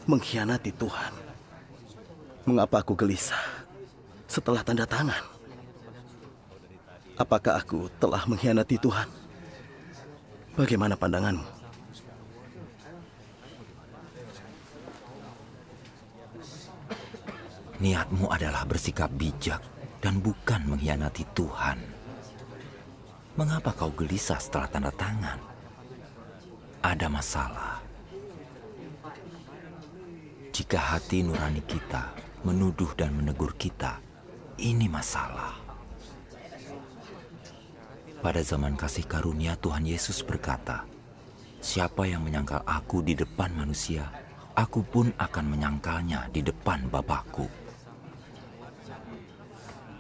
S2: mengkhianati Tuhan. Mengapa aku gelisah setelah tanda tangan? Apakah aku telah mengkhianati Tuhan? Bagaimana pandanganmu?
S3: Niatmu adalah bersikap bijak dan bukan mengkhianati Tuhan. Mengapa kau gelisah setelah tanda tangan? Ada masalah. Jika hati nurani kita menuduh dan menegur kita, ini masalah. Pada zaman kasih karunia Tuhan Yesus berkata, "Siapa yang menyangkal aku di depan manusia, aku pun akan menyangkalnya di depan Bapakku."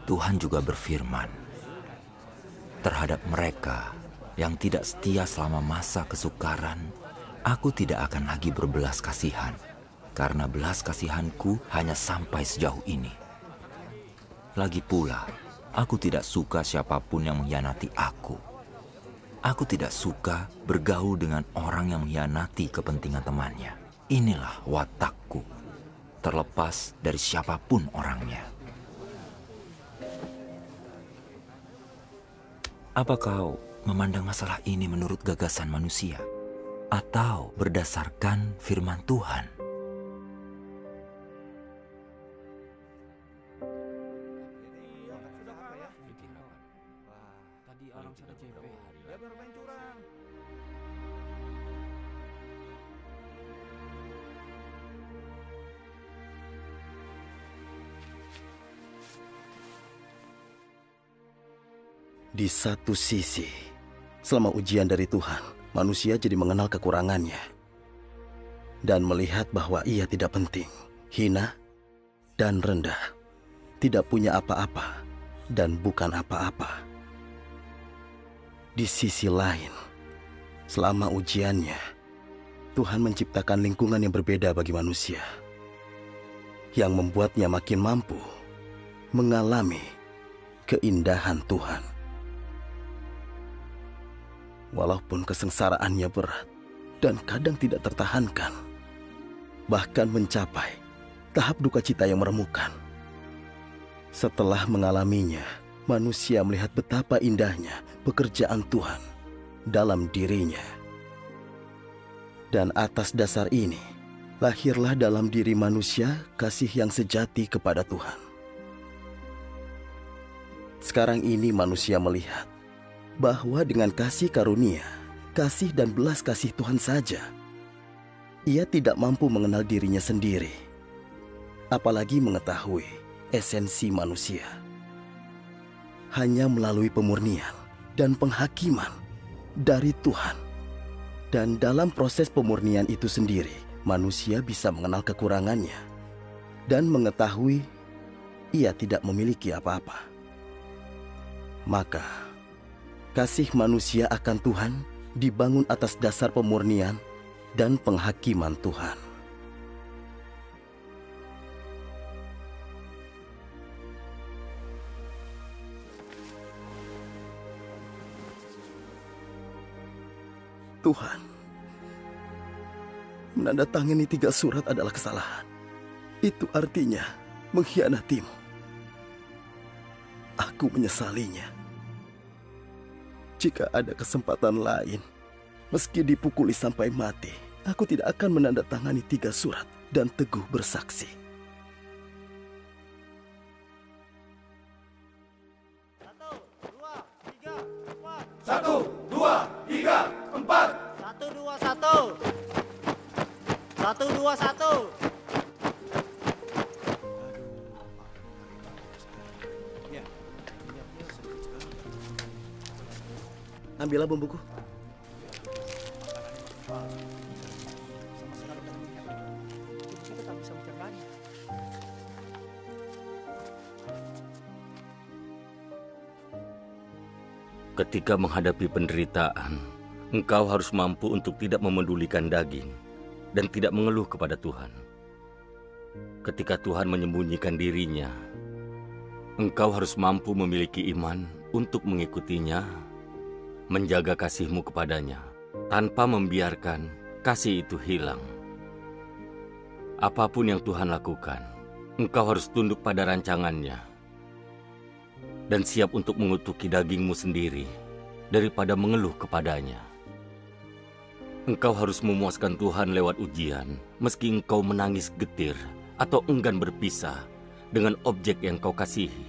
S3: Tuhan juga berfirman, "Terhadap mereka yang tidak setia selama masa kesukaran, aku tidak akan lagi berbelas kasihan, karena belas kasihanku hanya sampai sejauh ini. Lagi pula, aku tidak suka siapapun yang mengkhianati aku. Aku tidak suka bergaul dengan orang yang mengkhianati kepentingan temannya. Inilah watakku, terlepas dari siapapun orangnya." Apa kau memandang masalah ini menurut gagasan manusia atau berdasarkan firman Tuhan?
S2: Di satu sisi, selama ujian dari Tuhan, manusia jadi mengenal kekurangannya dan melihat bahwa ia tidak penting, hina, dan rendah, tidak punya apa-apa, dan bukan apa-apa. Di sisi lain, selama ujiannya, Tuhan menciptakan lingkungan yang berbeda bagi manusia, yang membuatnya makin mampu mengalami keindahan Tuhan. Walaupun kesengsaraannya berat dan kadang tidak tertahankan, bahkan mencapai tahap duka cita yang meremukan. Setelah mengalaminya, manusia melihat betapa indahnya pekerjaan Tuhan dalam dirinya. Dan atas dasar ini, lahirlah dalam diri manusia kasih yang sejati kepada Tuhan. Sekarang ini manusia melihat bahwa dengan kasih karunia, kasih dan belas kasih Tuhan saja, ia tidak mampu mengenal dirinya sendiri, apalagi mengetahui esensi manusia. Hanya melalui pemurnian dan penghakiman dari Tuhan, dan dalam proses pemurnian itu sendiri, manusia bisa mengenal kekurangannya dan mengetahui ia tidak memiliki apa-apa. Maka kasih manusia akan Tuhan dibangun atas dasar pemurnian dan penghakiman Tuhan. Tuhan, menandatangani 3 surat adalah kesalahan. Itu artinya mengkhianatimu. Aku menyesalinya. Jika ada kesempatan lain, meski dipukuli sampai mati, aku tidak akan menandatangani 3 surat dan teguh bersaksi.
S14: Satu, dua, tiga, empat.
S12: 1, 2, 1. 1, 2, 1.
S2: ambillah bumbuku.
S15: Ketika menghadapi penderitaan, engkau harus mampu untuk tidak memedulikan daging dan tidak mengeluh kepada Tuhan. Ketika Tuhan menyembunyikan dirinya, engkau harus mampu memiliki iman untuk mengikutinya, menjaga kasihmu kepadanya, tanpa membiarkan kasih itu hilang. Apapun yang Tuhan lakukan, engkau harus tunduk pada rancangannya dan siap untuk mengutuki dagingmu sendiri daripada mengeluh kepadanya. Engkau harus memuaskan Tuhan lewat ujian, meski engkau menangis getir atau enggan berpisah dengan objek yang kau kasihi.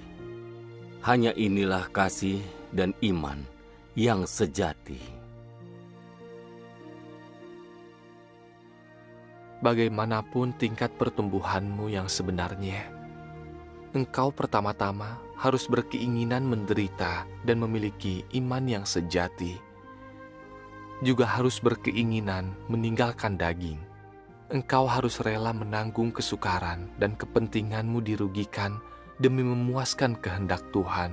S15: Hanya inilah kasih dan iman yang sejati.
S1: Bagaimanapun tingkat pertumbuhanmu yang sebenarnya, engkau pertama-tama harus berkeinginan menderita dan memiliki iman yang sejati. Juga harus berkeinginan meninggalkan daging. Engkau harus rela menanggung kesukaran dan kepentinganmu dirugikan demi memuaskan kehendak Tuhan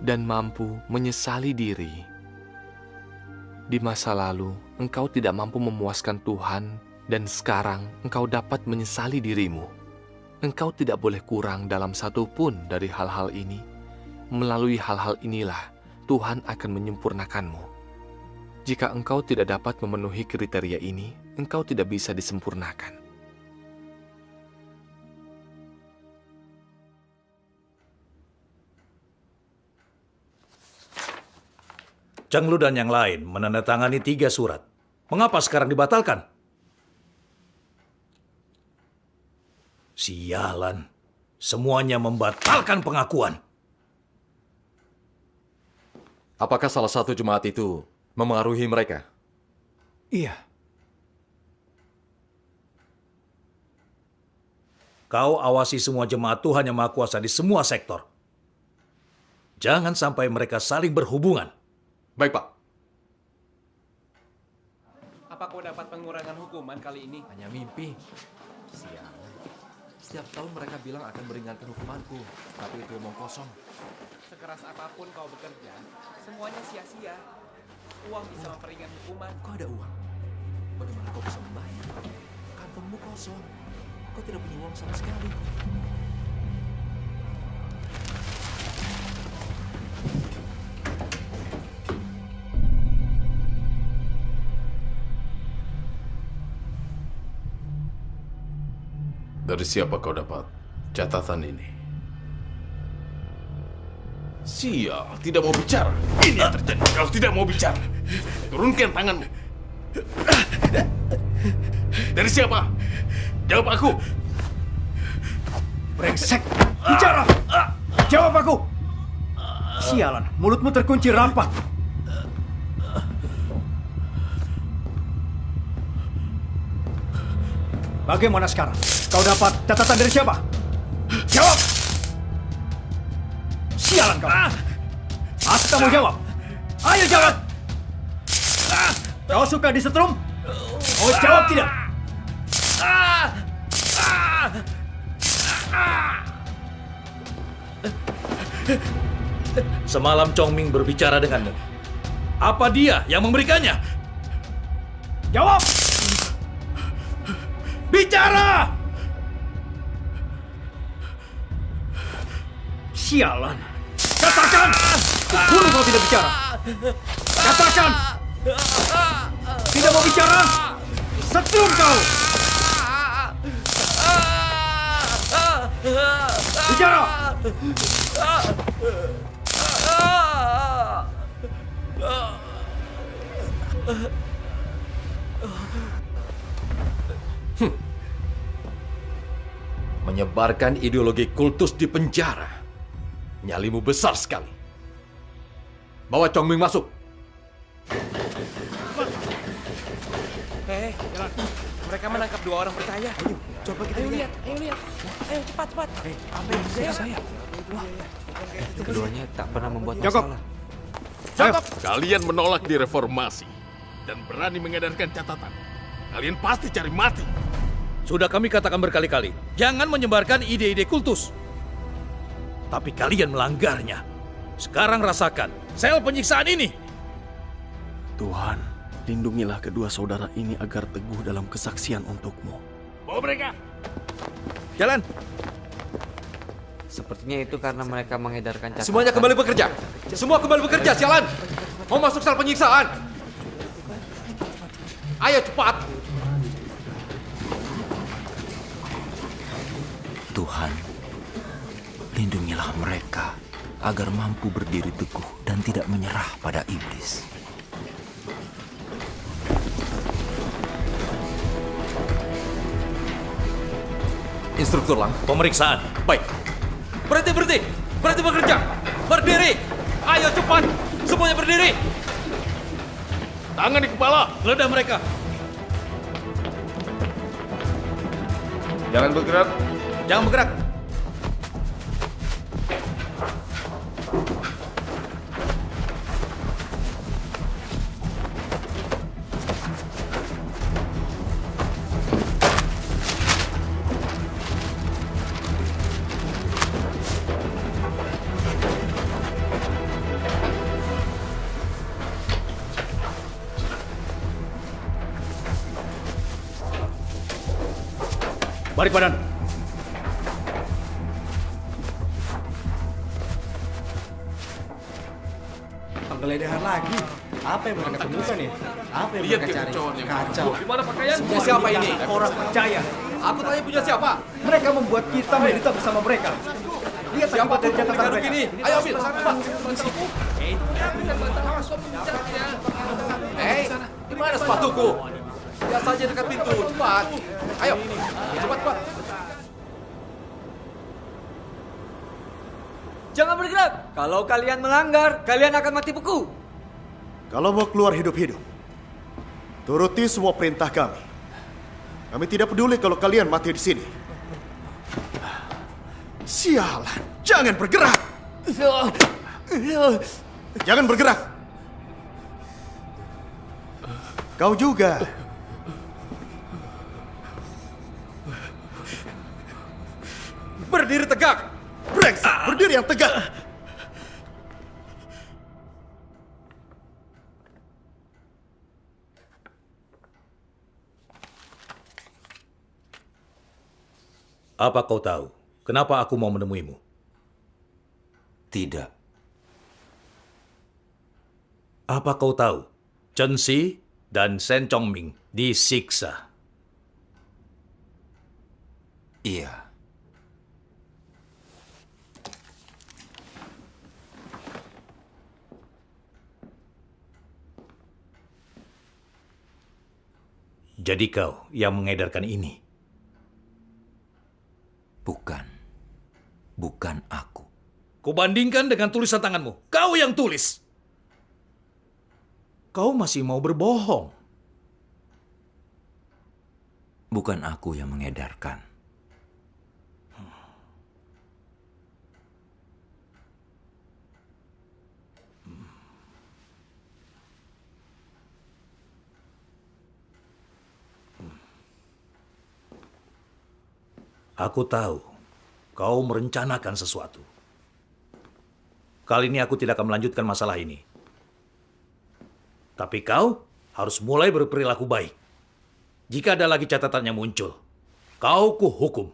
S1: dan mampu menyesali diri. Di masa lalu, engkau tidak mampu memuaskan Tuhan dan sekarang engkau dapat menyesali dirimu. Engkau tidak boleh kurang dalam satu pun dari hal-hal ini. Melalui hal-hal inilah Tuhan akan menyempurnakanmu. Jika engkau tidak dapat memenuhi kriteria ini, engkau tidak bisa disempurnakan.
S5: Cheng Lu dan yang lain menandatangani 3 surat. Mengapa sekarang dibatalkan? Sialan, semuanya membatalkan pengakuan.
S11: Apakah salah satu jemaat itu memengaruhi mereka?
S5: Iya. Kau awasi semua jemaat Tuhan yang Maha Kuasa di semua sektor. Jangan sampai mereka saling berhubungan.
S11: Baik, Pak.
S9: Apa kau dapat pengurangan hukuman kali ini?
S1: Hanya mimpi. Siang. Setiap tahun mereka bilang akan meringankan hukumanku, tapi itu omong kosong.
S9: Sekeras apapun kau bekerja, semuanya sia-sia. Uang bisa memperingan hukuman.
S1: Kau ada uang? Bagaimana kau bisa membayar? Kantongmu kosong. Kau tidak punya uang sama sekali.
S4: Dari siapa kau dapat catatan ini? Sial, tidak mau bicara. Ini yang terjadi. Kau tidak mau bicara. Turunkan tanganmu. Dari siapa? Jawab aku.
S6: Brengsek, bicara. Jawab aku. Sialan, mulutmu terkunci rapat. Bagaimana sekarang? Kau dapat catatan dari siapa? Jawab! Sialan kau! Aku tak mau jawab! Ayo jawab! Kau suka disetrum? Kau jawab tidak?
S5: Semalam Chong Ming berbicara denganmu. Apa dia yang memberikannya?
S6: Jawab! Bicara! Sialan! Katakan! Kubunuh kau tidak bicara! Katakan! Tidak mau bicara? Setrum kau! Bicara!
S11: Menyebarkan ideologi kultus di penjara. Nyalimu besar sekali. Bawa Chong Ming masuk.
S9: Jalan. Mereka menangkap 2 orang percaya. Ayo, coba kita lihat. Ayo lihat. Ayo cepat.
S13: Apa yang terjadi saya?
S10: Keduanya tak pernah membuat
S6: Cukup.
S10: masalah.
S4: Kalian menolak direformasi dan berani mengedarkan catatan. Kalian pasti cari mati.
S5: Sudah kami katakan berkali-kali, jangan menyebarkan ide-ide kultus. Tapi kalian melanggarnya. Sekarang rasakan sel penyiksaan ini.
S2: Tuhan, lindungilah kedua saudara ini agar teguh dalam kesaksian untuk-Mu.
S4: Bawa mereka.
S5: Jalan.
S16: Sepertinya itu karena mereka mengedarkan catatan.
S11: Semuanya kembali bekerja. Semua kembali bekerja, sialan. Mau masuk sel penyiksaan. Ayo cepat.
S3: Tuhan, lindungilah mereka agar mampu berdiri teguh dan tidak menyerah pada iblis.
S11: Instruktur Lang.
S5: Pemeriksaan.
S11: Baik. Berhenti bekerja. Berdiri. Ayo cepat. Semuanya berdiri.
S4: Tangan di kepala.
S5: Geledah mereka.
S4: Jangan bergerak.
S5: Jangan bergerak. Balik badan.
S12: Penggeledahan lagi. Apa yang mereka temukan ya? Apa yang
S4: Lihat
S12: mereka cari?
S4: kekacauan yang
S12: Kacau.
S4: Di mana pakaian?
S11: Punya siapa ini?
S12: Orang percaya.
S11: Aku tanya punya siapa?
S12: Mereka membuat kita menderita bersama mereka. Lihat
S11: Siapa
S12: akibat dari catatan
S11: aduk
S12: mereka.
S11: ini? Ayo ambil. Cepat. Hei, di mana sepatuku? Lihat saja dekat pintu. Cepat. Ayo. Cepat.
S16: Jangan bergerak. Kalau kalian melanggar, kalian akan mati beku.
S12: Kalau mau keluar hidup-hidup, turuti semua perintah kami. Kami tidak peduli kalau kalian mati di sini. Sialan, jangan bergerak. Jangan bergerak. Kau juga.
S11: Berdiri tegak.
S12: Brengsek, berdiri yang tegak.
S5: Apa kau tahu kenapa aku mau menemuimu?
S3: Tidak.
S5: Apa kau tahu Chen Xi dan Shen Chongming disiksa?
S3: Iya.
S5: Jadi kau yang mengedarkan ini?
S3: Bukan aku.
S5: Kubandingkan dengan tulisan tanganmu. Kau yang tulis. Kau masih mau berbohong.
S3: Bukan aku yang mengedarkan.
S5: Aku tahu kau merencanakan sesuatu. Kali ini aku tidak akan melanjutkan masalah ini. Tapi kau harus mulai berperilaku baik. Jika ada lagi catatan yang muncul, kau kuhukum.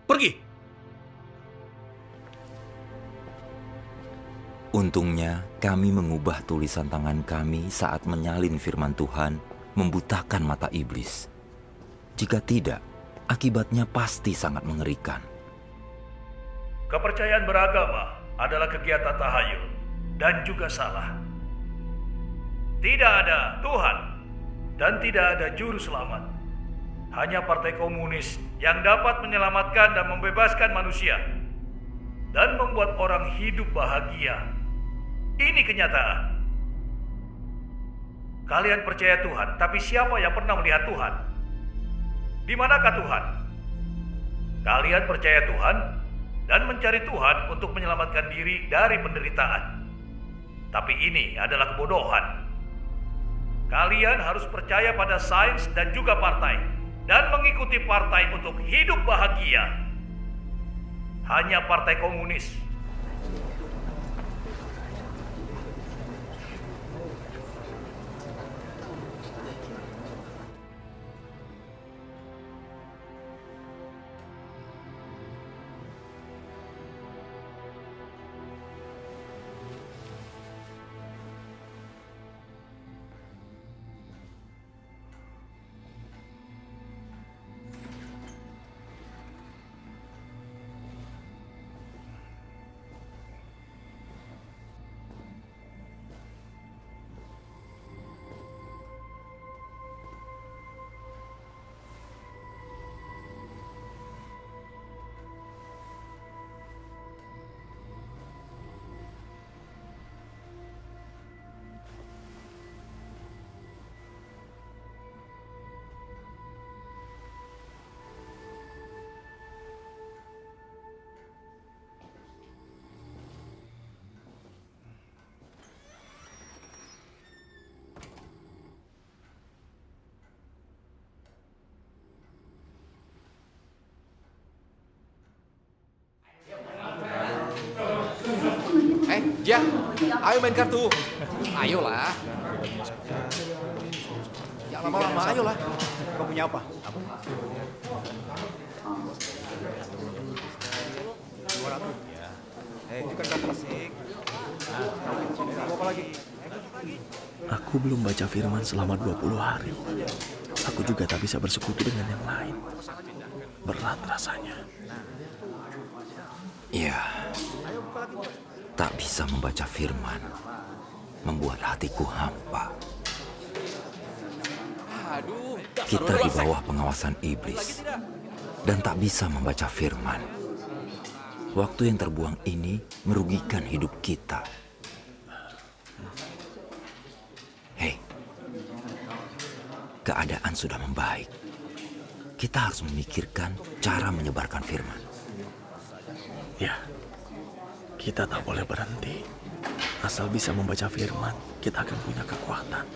S5: Pergi.
S3: Untungnya kami mengubah tulisan tangan kami saat menyalin firman Tuhan, membutakan mata iblis. Jika tidak, akibatnya pasti sangat mengerikan.
S5: Kepercayaan beragama adalah kegiatan tahayul dan juga salah. Tidak ada Tuhan dan tidak ada juru selamat. Hanya partai komunis yang dapat menyelamatkan dan membebaskan manusia dan membuat orang hidup bahagia. Ini kenyataan. Kalian percaya Tuhan, tapi siapa yang pernah melihat Tuhan? Di manakah Tuhan? Kalian percaya Tuhan, dan mencari Tuhan untuk menyelamatkan diri dari penderitaan. Tapi ini adalah kebodohan. Kalian harus percaya pada sains dan juga partai, dan mengikuti partai untuk hidup bahagia. Hanya partai komunis.
S1: Ya, ayo main kartu. Ayolah. Ya lama-lama, ayolah.
S12: Kau punya apa? 200. Ya. Itu kan kartu fisik. Mau apa lagi?
S2: Aku belum baca firman selama 20 hari. Aku juga tak bisa bersekutu dengan yang lain. Berat rasanya.
S3: Iya. Tak bisa membaca firman, membuat hatiku hampa. Kita di bawah pengawasan iblis dan tak bisa membaca firman. Waktu yang terbuang ini merugikan hidup kita. Hei, keadaan sudah membaik. Kita harus memikirkan cara menyebarkan firman.
S2: Ya. Kita tak boleh berhenti. Asal bisa membaca firman, kita akan punya kekuatan.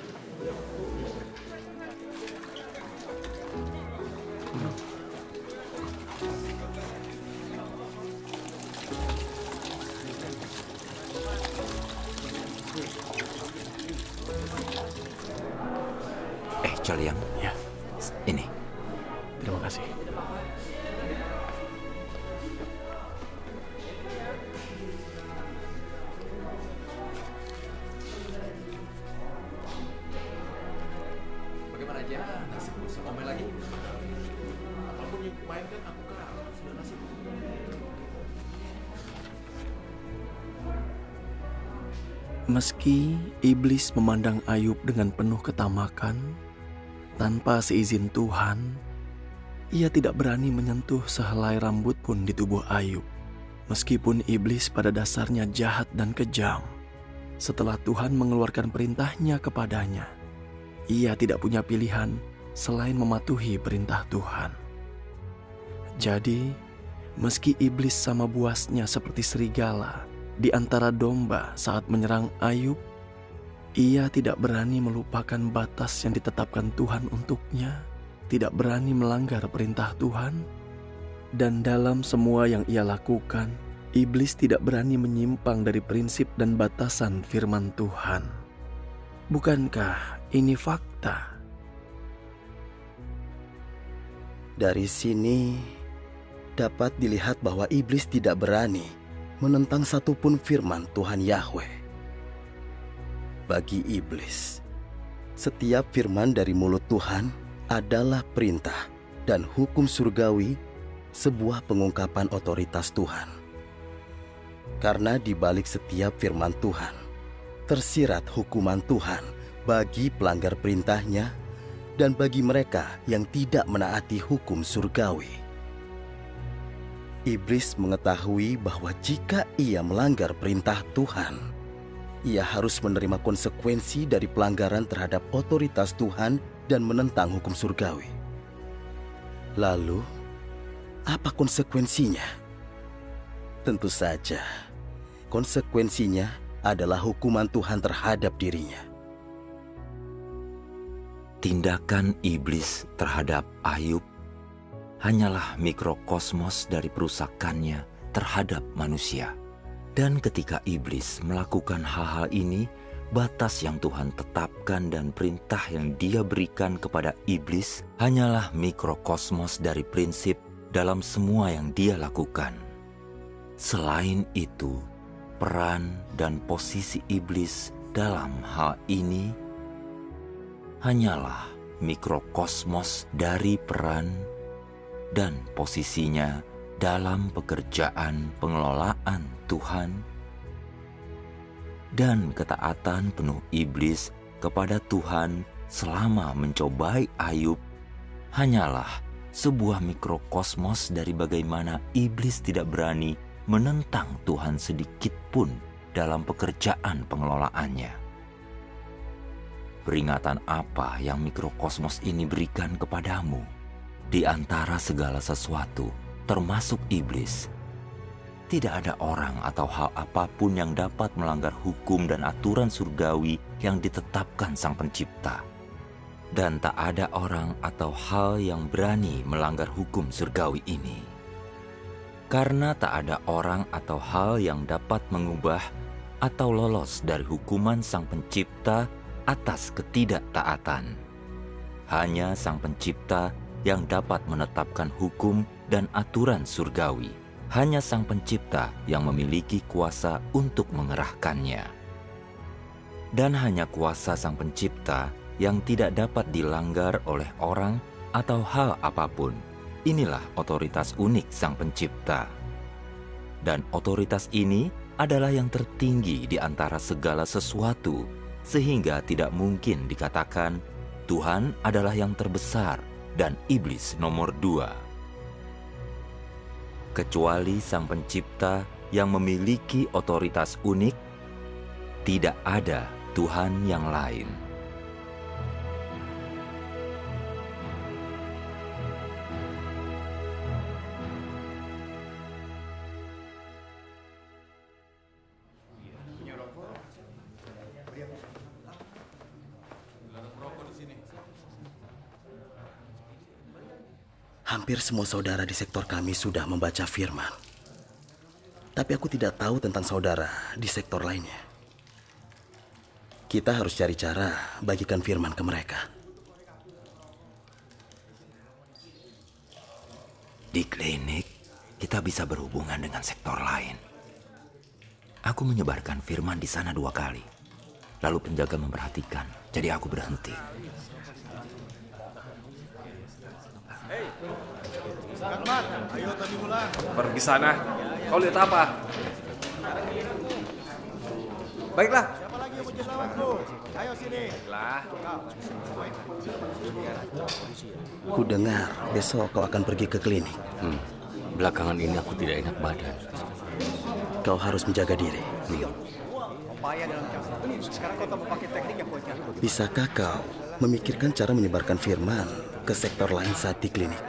S3: Caliang.
S2: Ya.
S3: Ini.
S2: Terima kasih. Meski iblis memandang Ayub dengan penuh ketamakan, tanpa seizin Tuhan, ia tidak berani menyentuh sehelai rambut pun di tubuh Ayub. Meskipun iblis pada dasarnya jahat dan kejam, setelah Tuhan mengeluarkan perintahnya kepadanya, ia tidak punya pilihan selain mematuhi perintah Tuhan. Jadi, meski iblis sama buasnya seperti serigala di antara domba saat menyerang Ayub, ia tidak berani melupakan batas yang ditetapkan Tuhan untuknya, tidak berani melanggar perintah Tuhan, dan dalam semua yang ia lakukan, iblis tidak berani menyimpang dari prinsip dan batasan firman Tuhan. Bukankah ini fakta?
S6: Dari sini dapat dilihat bahwa iblis tidak berani menentang satupun firman Tuhan Yahweh. Bagi iblis, setiap firman dari mulut Tuhan adalah perintah dan hukum surgawi, sebuah pengungkapan otoritas Tuhan. Karena di balik setiap firman Tuhan, tersirat hukuman Tuhan bagi pelanggar perintahnya dan bagi mereka yang tidak menaati hukum surgawi. Iblis mengetahui bahwa jika ia melanggar perintah Tuhan, ia harus menerima konsekuensi dari pelanggaran terhadap otoritas Tuhan dan menentang hukum surgawi. Lalu, apa konsekuensinya?
S17: Tentu saja, konsekuensinya adalah hukuman Tuhan terhadap dirinya.
S3: Tindakan iblis terhadap Ayub hanyalah mikrokosmos dari perusakannya terhadap manusia. Dan ketika iblis melakukan hal-hal ini, batas yang Tuhan tetapkan dan perintah yang Dia berikan kepada iblis hanyalah mikrokosmos dari prinsip dalam semua yang dia lakukan. Selain itu, peran dan posisi iblis dalam hal ini hanyalah mikrokosmos dari peran dan posisinya dalam pekerjaan pengelolaan Tuhan dan ketaatan penuh iblis kepada Tuhan selama mencobai Ayub hanyalah sebuah mikrokosmos dari bagaimana iblis tidak berani menentang Tuhan sedikit pun dalam pekerjaan pengelolaannya. Peringatan apa yang mikrokosmos ini berikan kepadamu? Di antara segala sesuatu, termasuk iblis, tidak ada orang atau hal apapun yang dapat melanggar hukum dan aturan surgawi yang ditetapkan Sang Pencipta. Dan tak ada orang atau hal yang berani melanggar hukum surgawi ini. Karena tak ada orang atau hal yang dapat mengubah atau lolos dari hukuman Sang Pencipta atas ketidaktaatan. Hanya Sang Pencipta yang dapat menetapkan hukum dan aturan surgawi. Hanya Sang Pencipta yang memiliki kuasa untuk mengerahkannya. Dan hanya kuasa Sang Pencipta yang tidak dapat dilanggar oleh orang atau hal apapun. Inilah otoritas unik Sang Pencipta. Dan otoritas ini adalah yang tertinggi di antara segala sesuatu, sehingga tidak mungkin dikatakan Tuhan adalah yang terbesar dan iblis nomor 2. Kecuali Sang Pencipta yang memiliki otoritas unik, tidak ada Tuhan yang lain.
S17: Hampir semua saudara di sektor kami sudah membaca firman. Tapi aku tidak tahu tentang saudara di sektor lainnya. Kita harus cari cara bagikan firman ke mereka.
S3: Di klinik, kita bisa berhubungan dengan sektor lain. Aku menyebarkan firman di sana 2 kali. Lalu penjaga memperhatikan, jadi aku berhenti.
S14: Mat, ayo tadi mulai.
S9: Pergi sana. Kau lihat apa? Baiklah.
S14: Siapa lagi yang mau jadi lawanku? Ayo sini.
S9: Baiklah.
S17: Ku dengar besok kau akan pergi ke klinik.
S15: Belakangan ini aku tidak enak badan.
S17: Kau harus menjaga diri.
S12: Sekarang kau tak mau pakai teknik yang kuat.
S17: Bisakah kau memikirkan cara menyebarkan firman ke sektor lain saat di klinik?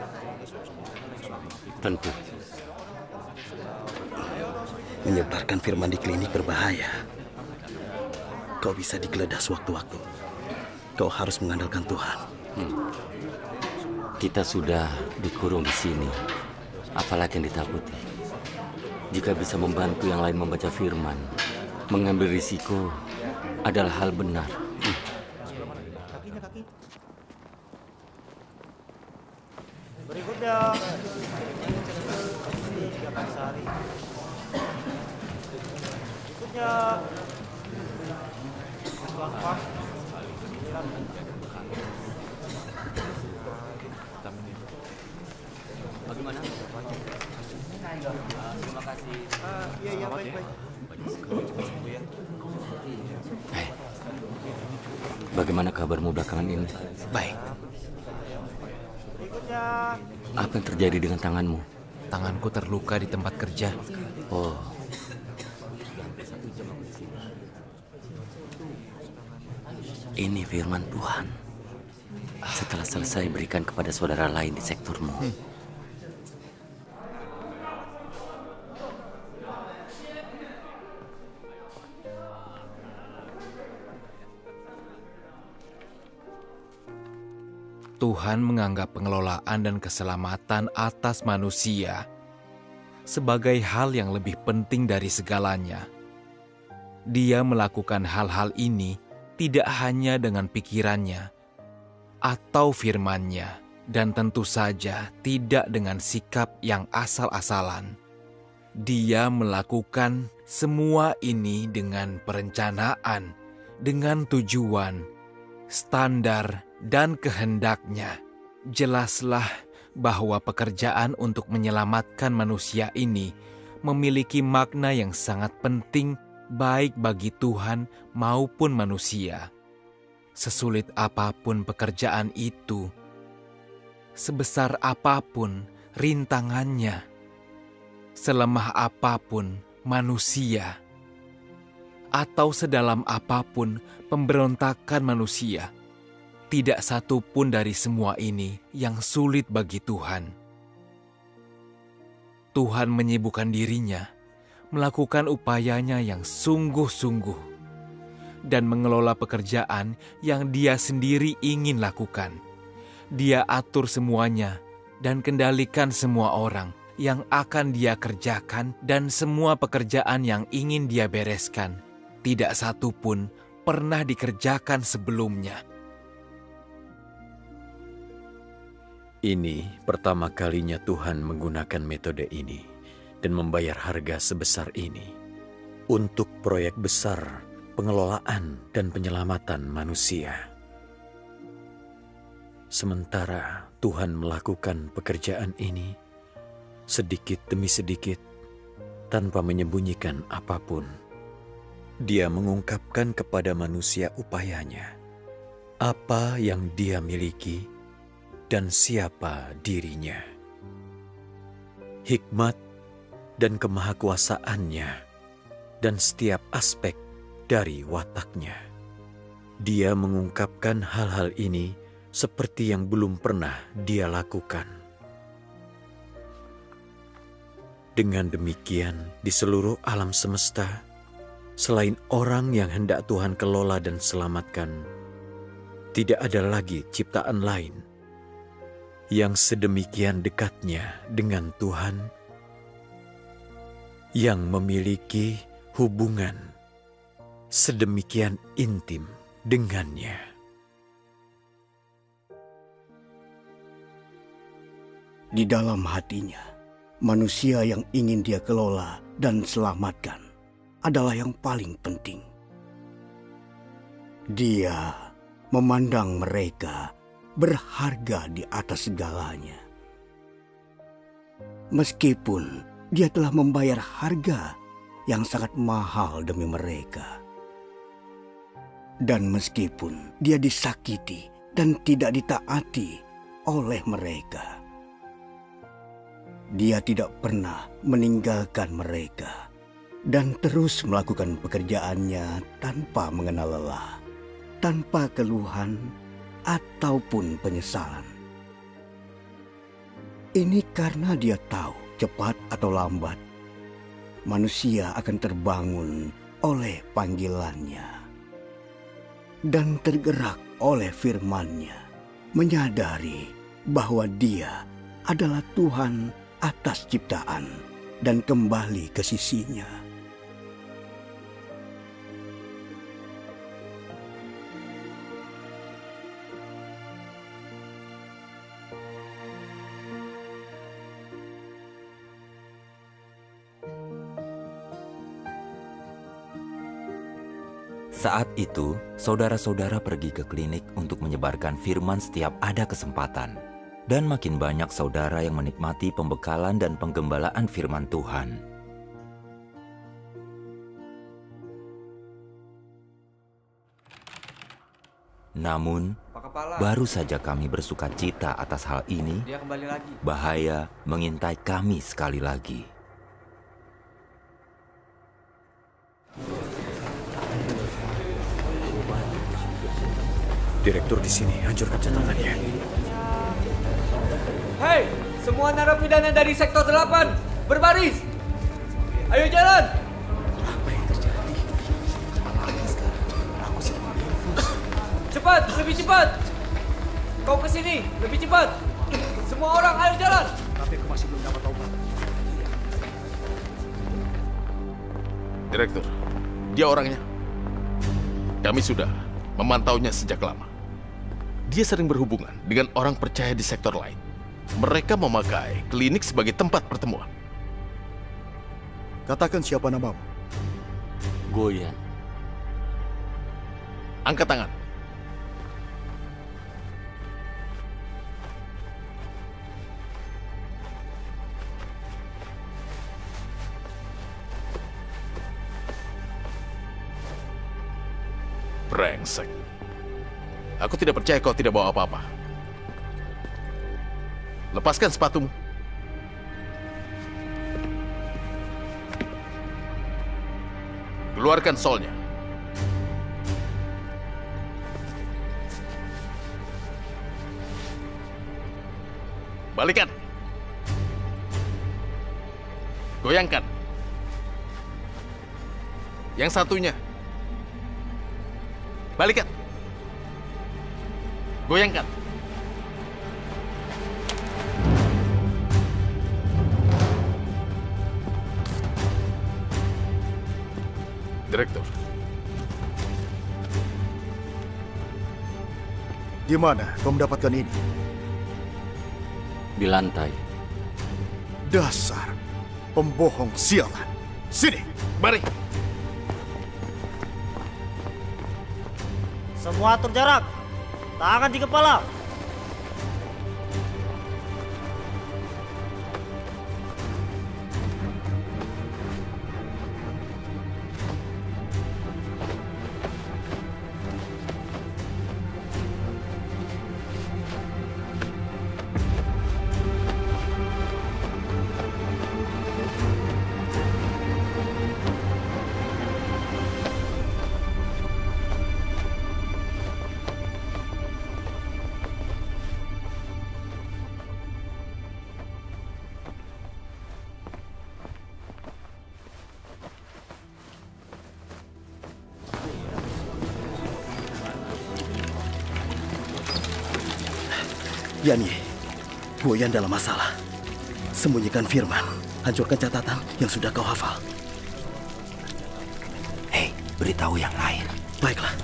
S15: Tentu.
S17: Menyebarkan firman di klinik berbahaya. Kau bisa digeledah sewaktu-waktu. Kau harus mengandalkan Tuhan.
S15: Kita sudah dikurung di sini. Apalagi yang ditakuti. Jika bisa membantu yang lain membaca firman, mengambil risiko adalah hal benar.
S12: Berikutnya. Berikutnya.
S15: Bagaimana? Terima kasih.
S12: Iya, baik.
S15: Bagaimana kabarmu belakangan ini?
S18: Baik.
S15: Apa yang terjadi dengan tanganmu?
S18: Tanganku terluka di tempat kerja.
S15: Oh. Ini firman Tuhan. Setelah selesai berikan kepada saudara lain di sektormu.
S18: Tuhan menganggap pengelolaan dan keselamatan atas manusia sebagai hal yang lebih penting dari segalanya. Dia melakukan hal-hal ini tidak hanya dengan pikirannya atau firman-Nya, dan tentu saja tidak dengan sikap yang asal-asalan. Dia melakukan semua ini dengan perencanaan, dengan tujuan, standar, dan kehendak-Nya. Jelaslah bahwa pekerjaan untuk menyelamatkan manusia ini memiliki makna yang sangat penting baik bagi Tuhan maupun manusia. Sesulit apapun pekerjaan itu, sebesar apapun rintangannya, selemah apapun manusia, atau sedalam apapun pemberontakan manusia, tidak satu pun dari semua ini yang sulit bagi Tuhan. Tuhan menyibukkan dirinya, melakukan upayanya yang sungguh-sungguh, dan mengelola pekerjaan yang Dia sendiri ingin lakukan. Dia atur semuanya dan kendalikan semua orang yang akan Dia kerjakan dan semua pekerjaan yang ingin Dia bereskan. Tidak satu pun pernah dikerjakan sebelumnya.
S10: Ini pertama kalinya Tuhan menggunakan metode ini dan membayar harga sebesar ini untuk proyek besar pengelolaan dan penyelamatan manusia. Sementara Tuhan melakukan pekerjaan ini sedikit demi sedikit tanpa menyembunyikan apapun, Dia mengungkapkan kepada manusia upayanya, apa yang Dia miliki, dan siapa dirinya. Hikmat dan kemahakuasaannya dan setiap aspek dari wataknya. Dia mengungkapkan hal-hal ini seperti yang belum pernah Dia lakukan. Dengan demikian, di seluruh alam semesta, selain orang yang hendak Tuhan kelola dan selamatkan, tidak ada lagi ciptaan lain yang sedemikian dekatnya dengan Tuhan, yang memiliki hubungan sedemikian intim dengannya.
S6: Di dalam hatinya, manusia yang ingin Dia kelola dan selamatkan adalah yang paling penting. Dia memandang mereka berharga di atas segalanya. Meskipun Dia telah membayar harga yang sangat mahal demi mereka. Dan meskipun Dia disakiti dan tidak ditaati oleh mereka, Dia tidak pernah meninggalkan mereka dan terus melakukan pekerjaannya tanpa mengenal lelah, tanpa keluhan ataupun penyesalan. Ini karena Dia tahu cepat atau lambat manusia akan terbangun oleh panggilannya dan tergerak oleh firman-Nya, menyadari bahwa Dia adalah Tuhan atas ciptaan dan kembali ke sisi-Nya.
S3: Saat itu, saudara-saudara pergi ke klinik untuk menyebarkan firman setiap ada kesempatan. Dan makin banyak saudara yang menikmati pembekalan dan penggembalaan firman Tuhan. Namun, baru saja kami bersuka cita atas hal ini,
S16: Dia kembali lagi.
S3: bahaya mengintai kami sekali lagi.
S10: Direktur di sini, hancurkan catatannya.
S16: Hei, semua narapidana dari sektor 8, berbaris. Ayo jalan.
S6: Apa yang terjadi? Apalagi sekarang? Aku sedang diinfus.
S16: Cepat, lebih cepat. kau kesini, lebih cepat. Semua orang, ayo jalan.
S2: Tapi aku masih belum dapat obat.
S4: Direktur, dia orangnya. Kami sudah memantaunya sejak lama. Dia sering berhubungan dengan orang percaya di sektor lain. Mereka memakai klinik sebagai tempat pertemuan.
S12: Katakan siapa namamu?
S15: Goyan.
S4: Angkat tangan. Brengsek. Aku tidak percaya kau tidak bawa apa-apa. Lepaskan sepatumu. Keluarkan solnya. Balikan. Goyangkan. Yang satunya. Balikan. Goyangkan. Direktur.
S12: Di mana kau mendapatkan ini?
S15: Di lantai.
S12: Dasar pembohong sialan. Sini,
S4: mari.
S19: Semua atur jarak. Tangan di kepala.
S17: Yani, Goyan dalam masalah. Sembunyikan firman, hancurkan catatan yang sudah kau hafal.
S3: Hei, beritahu yang lain.
S17: Baiklah.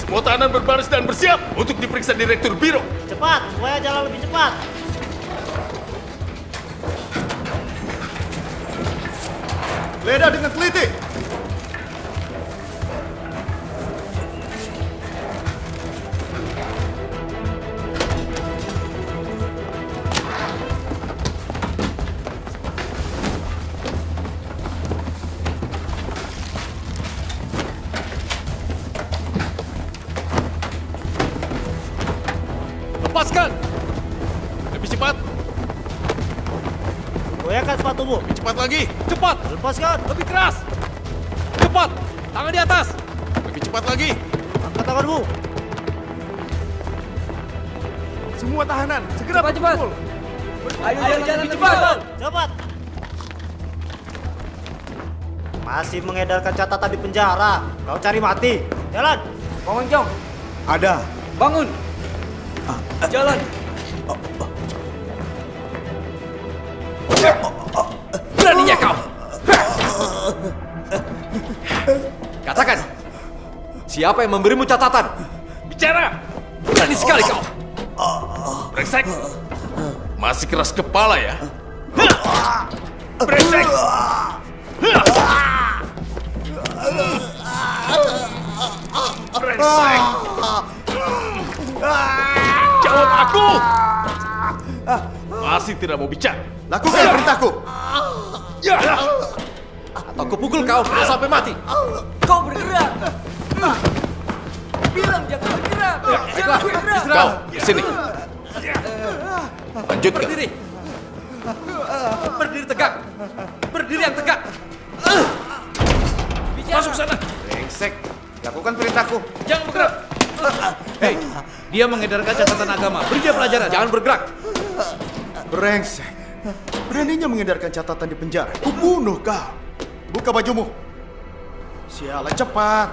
S4: Semua tahanan berbaris dan bersiap untuk diperiksa Direktur Biro.
S19: Cepat, supaya jalan lebih cepat.
S12: Geledah dengan teliti.
S4: Lepaskan. Lebih cepat.
S19: Goyangkan sepatumu.
S4: Lebih cepat lagi. Cepat.
S19: Lepaskan.
S4: Lebih keras. Cepat. Tangan di atas. Lebih cepat lagi.
S19: Angkat tanganmu.
S9: Semua tahanan, segera
S16: cepat. Ayo jalan lebih cepat.
S19: Cepat. Masih mengedarkan catatan di penjara. Kau cari mati. Jalan.
S16: Bang Jong.
S12: Ada.
S16: Bangun. Jalan.
S11: Beraninya kau. Katakan, siapa yang memberimu catatan?
S4: Bicara.
S11: Berani sekali kau.
S4: Brengsek. Masih keras kepala ya? Brengsek. Brengsek. Jawab aku. Masih tidak mau bicara.
S12: Lakukan perintahku.
S4: Ya.
S11: Atau kupukul kau sampai mati.
S16: Kau bergerak. Bilang jangan bergerak. Jangan bergerak.
S4: Kau sini. Lanjutkan.
S11: Berdiri. Berdiri tegak. Berdiri yang tegak.
S8: Masuk sana. Brengsek. Lakukan perintahku.
S11: Jangan bergerak. Hei, dia mengedarkan catatan agama. Beri dia pelajaran. Jangan bergerak.
S12: Brengsek. Beraninya mengedarkan catatan di penjara. Kubunuh kau. Buka bajumu. Sialan, cepat.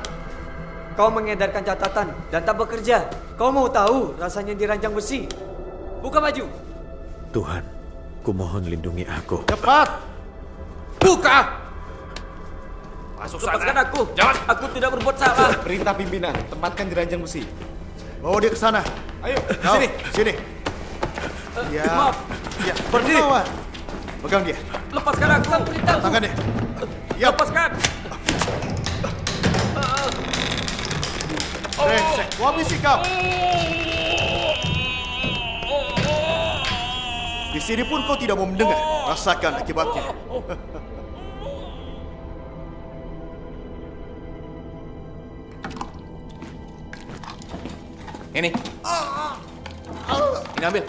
S16: Kau mengedarkan catatan dan tak bekerja. Kau mau tahu rasanya diranjang besi? Buka baju.
S10: Tuhan, kumohon lindungi aku.
S12: Cepat.
S4: Buka.
S16: Masuk sana. Lepaskan aku. Jangan. Aku tidak berbuat salah.
S12: Perintah pimpinan, tempatkan di ranjang besi. Bawa dia ke sana.
S16: Ayo,
S12: sini. Sini. Ya.
S16: Maaf.
S12: Ya,
S16: Berdiri.
S12: Pegang dia.
S16: Lepaskan aku. Perintahku.
S12: Tangan dia. Ya.
S16: Lepaskan.
S12: Brengsek, gua habisi kau. Di sini pun kau tidak mau mendengar. Rasakan akibatnya.
S4: Ini ambil.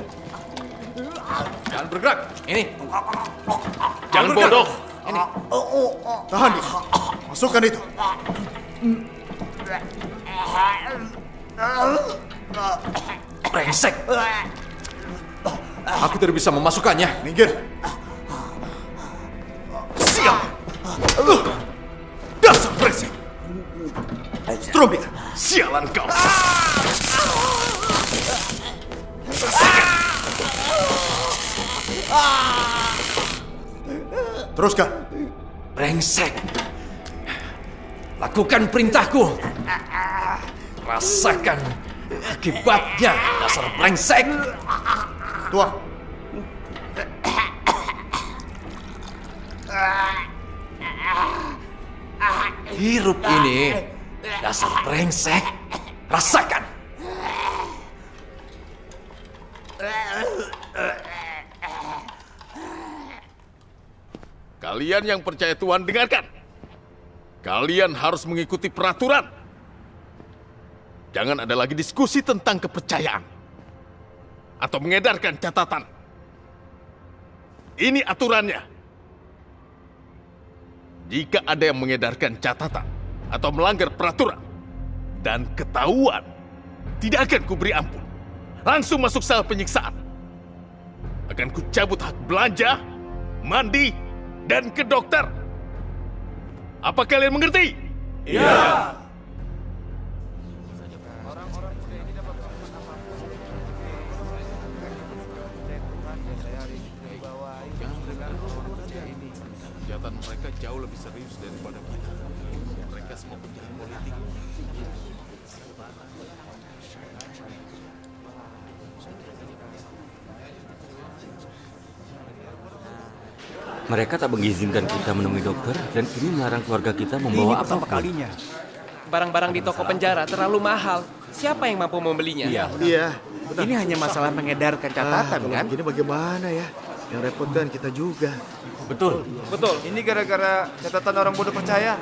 S4: Jangan bergerak. Ini. Jangan bodoh. Ini.
S12: Tahan dia. Masukkan itu.
S4: Brengsek. Aku tidak bisa memasukkannya.
S12: Minggir.
S4: Sial. Dasar brengsek.
S12: Strobik.
S4: Sialan kau.
S12: Teruskan.
S4: Brengsek. Lakukan perintahku. Rasakan akibatnya, dasar brengsek.
S12: Tuang.
S4: Hirup ini, dasar brengsek. Rasakan. Kalian yang percaya Tuhan, dengarkan. Kalian harus mengikuti peraturan. Jangan ada lagi diskusi tentang kepercayaan atau mengedarkan catatan. Ini aturannya. Jika ada yang mengedarkan catatan atau melanggar peraturan dan ketahuan, tidak akan kuberi ampun. Langsung masuk sel penyiksaan. Akan kucabut hak belanja, mandi, dan ke dokter. Apa kalian mengerti?
S12: Iya.
S4: Kejahatan mereka jauh lebih serius daripada kita. Mereka semua penjahat politik.
S15: Mereka tak mengizinkan kita menemui dokter dan ini melarang keluarga kita membawa
S9: pertama kalinya. Barang-barang di toko penjara terlalu mahal. Siapa yang mampu membelinya?
S12: Iya.
S8: Ini hanya masalah mengedarkan catatan kan?
S12: Gini bagaimana ya? Yang repot kan kita juga.
S15: Betul.
S8: Ini gara-gara catatan orang bodoh percaya.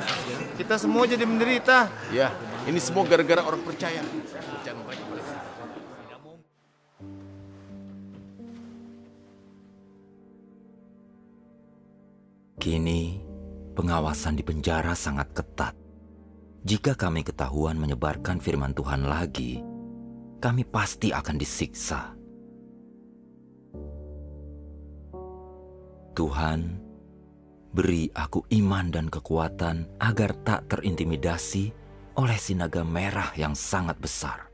S8: Kita semua jadi menderita.
S4: Ya, ini semua gara-gara orang percaya. Jangan banyak.
S3: Kini, pengawasan di penjara sangat ketat. Jika kami ketahuan menyebarkan firman Tuhan lagi, kami pasti akan disiksa. Tuhan, beri aku iman dan kekuatan agar tak terintimidasi oleh si naga merah yang sangat besar.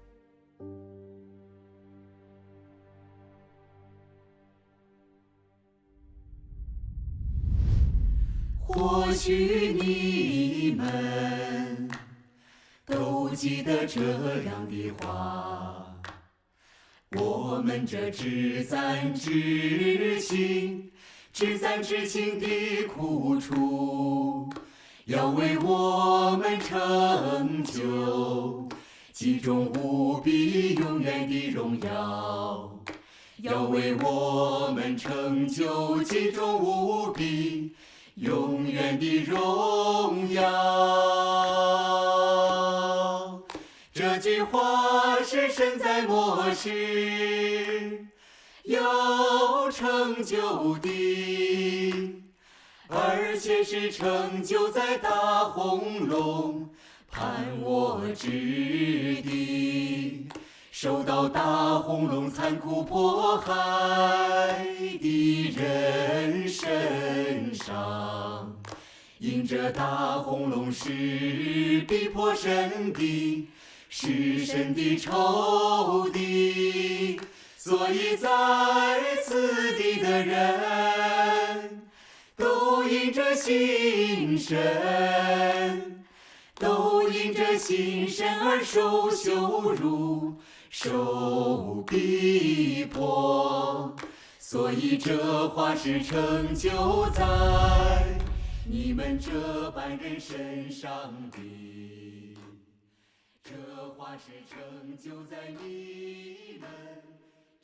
S20: 或许你们都记得这样的话，我们这只赞之情的苦楚，要为我们成就极重无比永远的荣耀，要为我们成就极重无比永远的荣耀。这句话是神在默示，有成就的，而且是成就在大红龙盼我之地。受到大红龙残酷迫害的人身上，因着大红龙是逼迫神的，是神的仇敌，所以在此地的人都因着信神，都因着信神而受羞辱，受逼迫，所以这话是成就在你们这般人身上的，这话是成就在你们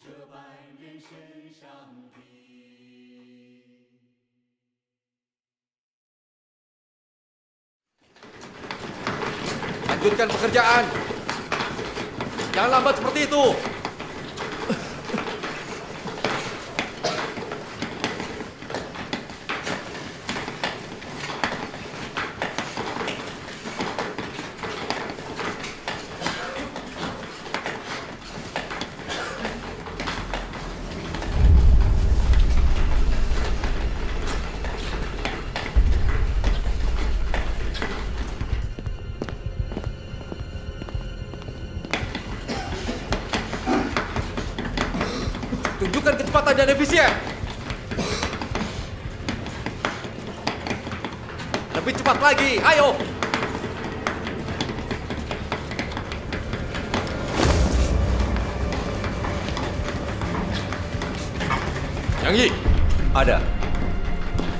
S20: 这般人身上的。
S11: Lanjutkan pekerjaan. Jangan lambat seperti itu. Tunjukkan kecepatan dan efisien. Lebih cepat lagi, ayo.
S4: Yang Yi,
S11: Ada.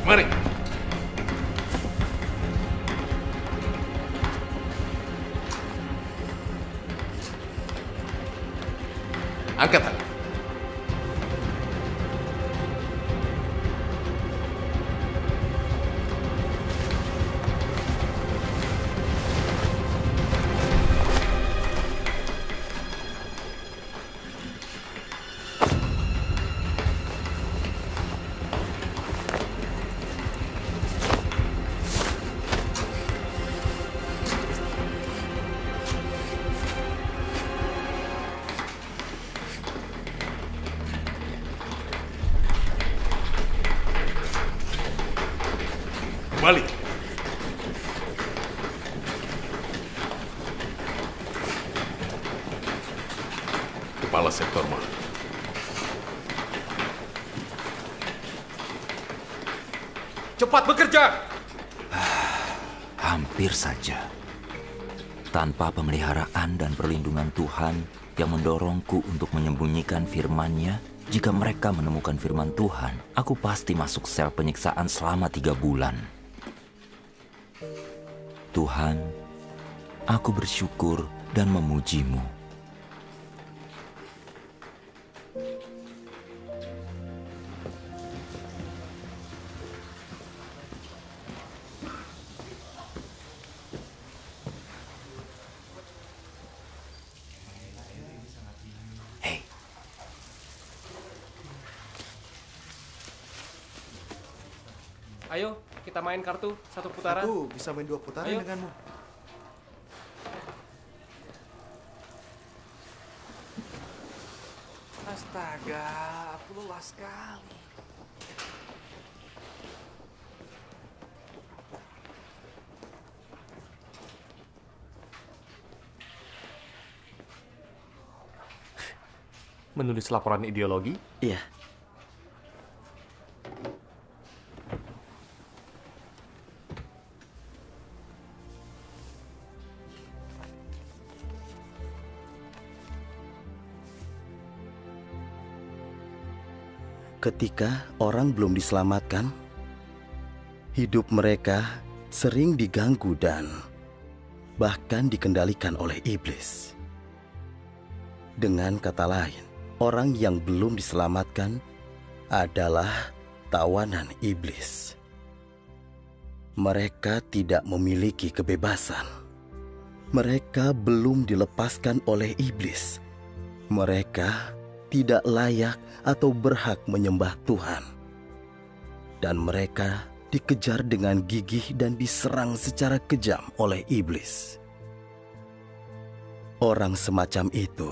S4: mari. Angkat tangan. Kembali. Kepala Sektor Ma.
S11: Cepat bekerja.
S3: Hampir saja. Tanpa pemeliharaan dan perlindungan Tuhan yang mendorongku untuk menyembunyikan firman-Nya, jika mereka menemukan firman Tuhan, aku pasti masuk sel penyiksaan selama 3 bulan. Tuhan, aku bersyukur dan memuji-Mu.
S9: Ayo, kita main kartu 1 putaran.
S12: Aku bisa main 2 putaran
S9: Ayo.
S12: denganmu.
S13: Astaga, aku lelah sekali.
S1: Menulis laporan ideologi?
S17: Iya. Ketika orang belum diselamatkan, hidup mereka sering diganggu dan bahkan dikendalikan oleh iblis. Dengan kata lain, orang yang belum diselamatkan adalah tawanan iblis. Mereka tidak memiliki kebebasan. Mereka belum dilepaskan oleh iblis. Mereka tidak layak atau berhak menyembah Tuhan. Dan mereka dikejar dengan gigih dan diserang secara kejam oleh iblis. Orang semacam itu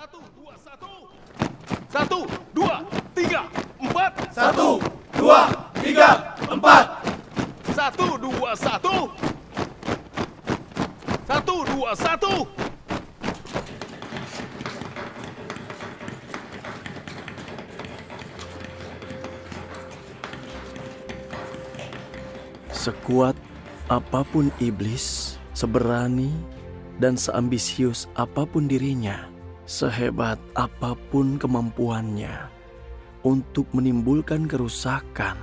S4: 1, 2, 1, 2, 3, 4.
S14: 1, 2, 3, 4.
S4: 1, 2, 1. 1, 2, 1.
S2: Sekuat apapun iblis, seberani dan seambisius apapun dirinya, sehebat apapun kemampuannya untuk menimbulkan kerusakan,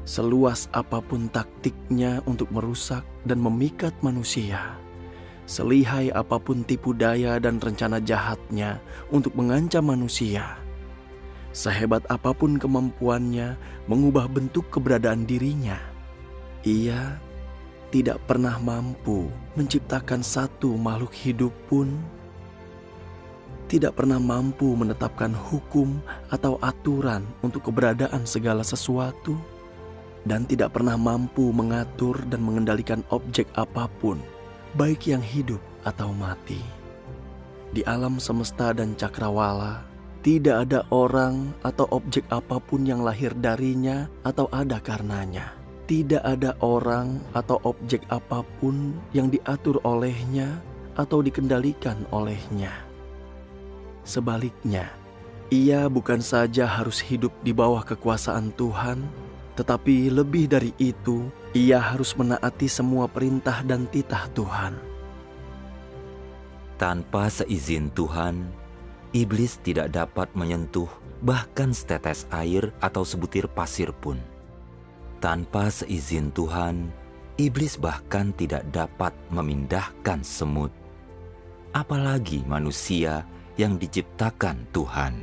S2: seluas apapun taktiknya untuk merusak dan memikat manusia, selihai apapun tipu daya dan rencana jahatnya untuk mengancam manusia, sehebat apapun kemampuannya mengubah bentuk keberadaan dirinya, ia tidak pernah mampu menciptakan satu makhluk hidup pun, tidak pernah mampu menetapkan hukum atau aturan untuk keberadaan segala sesuatu, dan tidak pernah mampu mengatur dan mengendalikan objek apapun, baik yang hidup atau mati. Di alam semesta dan cakrawala, tidak ada orang atau objek apapun yang lahir darinya atau ada karenanya. Tidak ada orang atau objek apapun yang diatur olehnya atau dikendalikan olehnya. Sebaliknya, ia bukan saja harus hidup di bawah kekuasaan Tuhan, tetapi lebih dari itu, ia harus menaati semua perintah dan titah Tuhan.
S3: Tanpa seizin Tuhan, iblis tidak dapat menyentuh bahkan setetes air atau sebutir pasir pun. Tanpa seizin Tuhan, iblis bahkan tidak dapat memindahkan semut, apalagi manusia yang diciptakan Tuhan.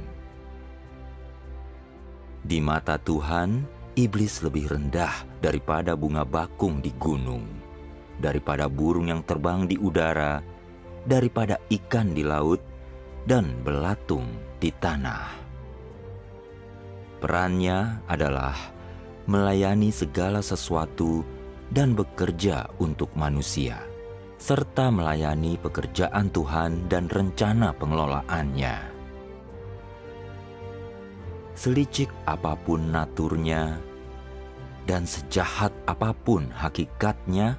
S3: Di mata Tuhan, iblis lebih rendah daripada bunga bakung di gunung, daripada burung yang terbang di udara, daripada ikan di laut, dan belatung di tanah. Perannya adalah melayani segala sesuatu dan bekerja untuk manusia, serta melayani pekerjaan Tuhan dan rencana pengelolaannya. Selicik apapun naturnya dan sejahat apapun hakikatnya,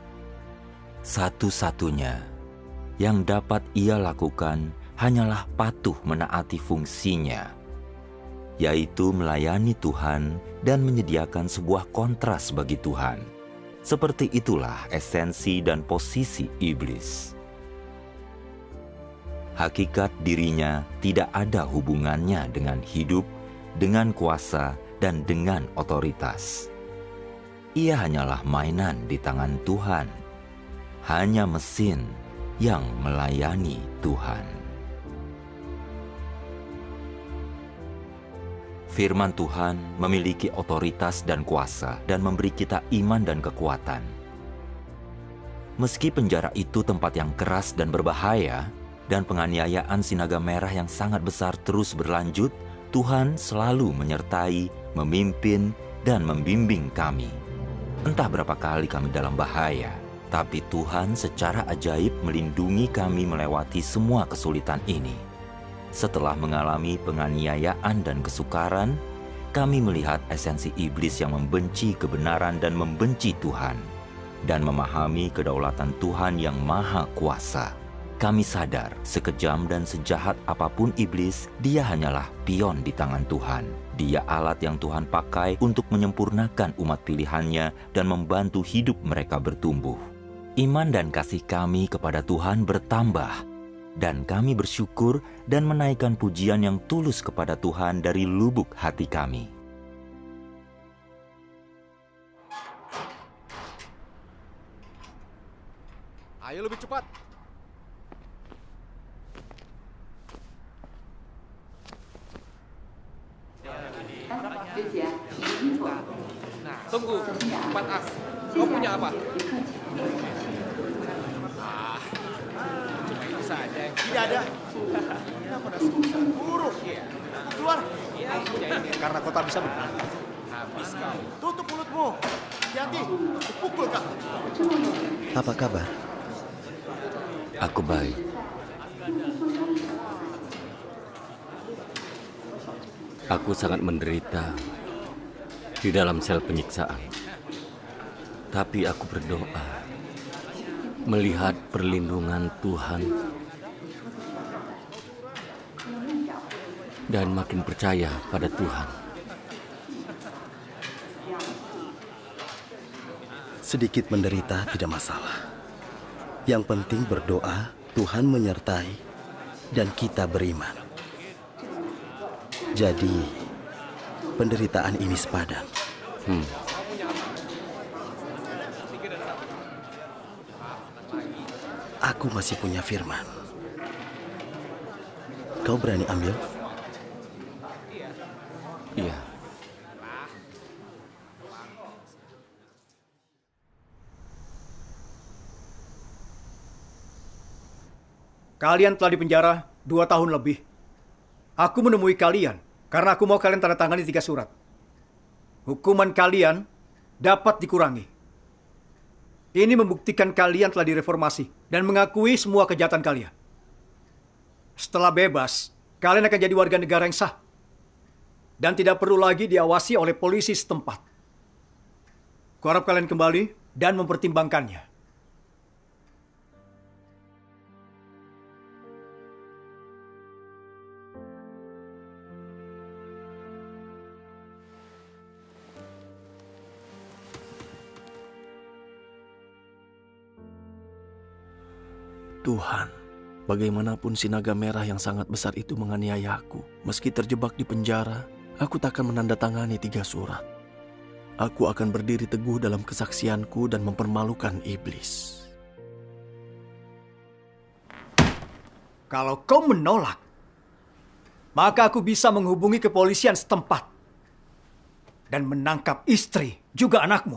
S3: satu-satunya yang dapat ia lakukan hanyalah patuh menaati fungsinya, yaitu melayani Tuhan dan menyediakan sebuah kontras bagi Tuhan, Seperti itulah esensi dan posisi iblis. Hakikat dirinya tidak ada hubungannya dengan hidup, dengan kuasa, dan dengan otoritas. Ia hanyalah mainan di tangan Tuhan, hanya mesin yang melayani Tuhan. Firman Tuhan memiliki otoritas dan kuasa dan memberi kita iman dan kekuatan. Meski penjara itu tempat yang keras dan berbahaya, dan penganiayaan Sinaga Merah yang sangat besar terus berlanjut, Tuhan selalu menyertai, memimpin, dan membimbing kami. Entah berapa kali kami dalam bahaya, tapi Tuhan secara ajaib melindungi kami melewati semua kesulitan ini. Setelah mengalami penganiayaan dan kesukaran, kami melihat esensi iblis yang membenci kebenaran dan membenci Tuhan, dan memahami kedaulatan Tuhan yang maha kuasa. Kami sadar, sekejam dan sejahat apapun iblis, dia hanyalah pion di tangan Tuhan. Dia alat yang Tuhan pakai untuk menyempurnakan umat pilihannya dan membantu hidup mereka bertumbuh. Iman dan kasih kami kepada Tuhan bertambah, dan kami bersyukur dan menaikkan pujian yang tulus kepada Tuhan dari lubuk hati kami.
S4: Ayo lebih cepat.
S9: Nah, tunggu. 4 as. Kau punya apa? Cuma itu saja.
S12: Tidak ada. Kenapa ada susah? Buruk. Aku keluar.
S9: Iya,
S12: Karena kau tak bisa menang.
S9: habis kau.
S12: Tutup mulutmu. Hati-hati. Aku pukul kau.
S17: Apa kabar?
S15: Aku baik. Aku sangat menderita di dalam sel penyiksaan. Tapi aku berdoa melihat perlindungan Tuhan dan makin percaya pada Tuhan.
S17: Sedikit menderita tidak masalah. Yang penting berdoa, Tuhan menyertai, dan kita beriman. Jadi, penderitaan ini sepadan. Aku masih punya firman. Kau berani ambil?
S15: Iya.
S21: Kalian telah dipenjara 2 tahun lebih. Aku menemui kalian karena aku mau kalian tanda tangani 3 surat. Hukuman kalian dapat dikurangi. Ini membuktikan kalian telah direformasi dan mengakui semua kejahatan kalian. Setelah bebas, kalian akan jadi warga negara yang sah dan tidak perlu lagi diawasi oleh polisi setempat. Kuharap kalian kembali dan mempertimbangkannya.
S2: Tuhan, bagaimanapun Sinaga Merah yang sangat besar itu menganiaya aku, meski terjebak di penjara, aku tak akan menandatangani 3 surat. Aku akan berdiri teguh dalam kesaksianku dan mempermalukan iblis.
S21: Kalau kau menolak, maka aku bisa menghubungi kepolisian setempat dan menangkap istri, juga anakmu.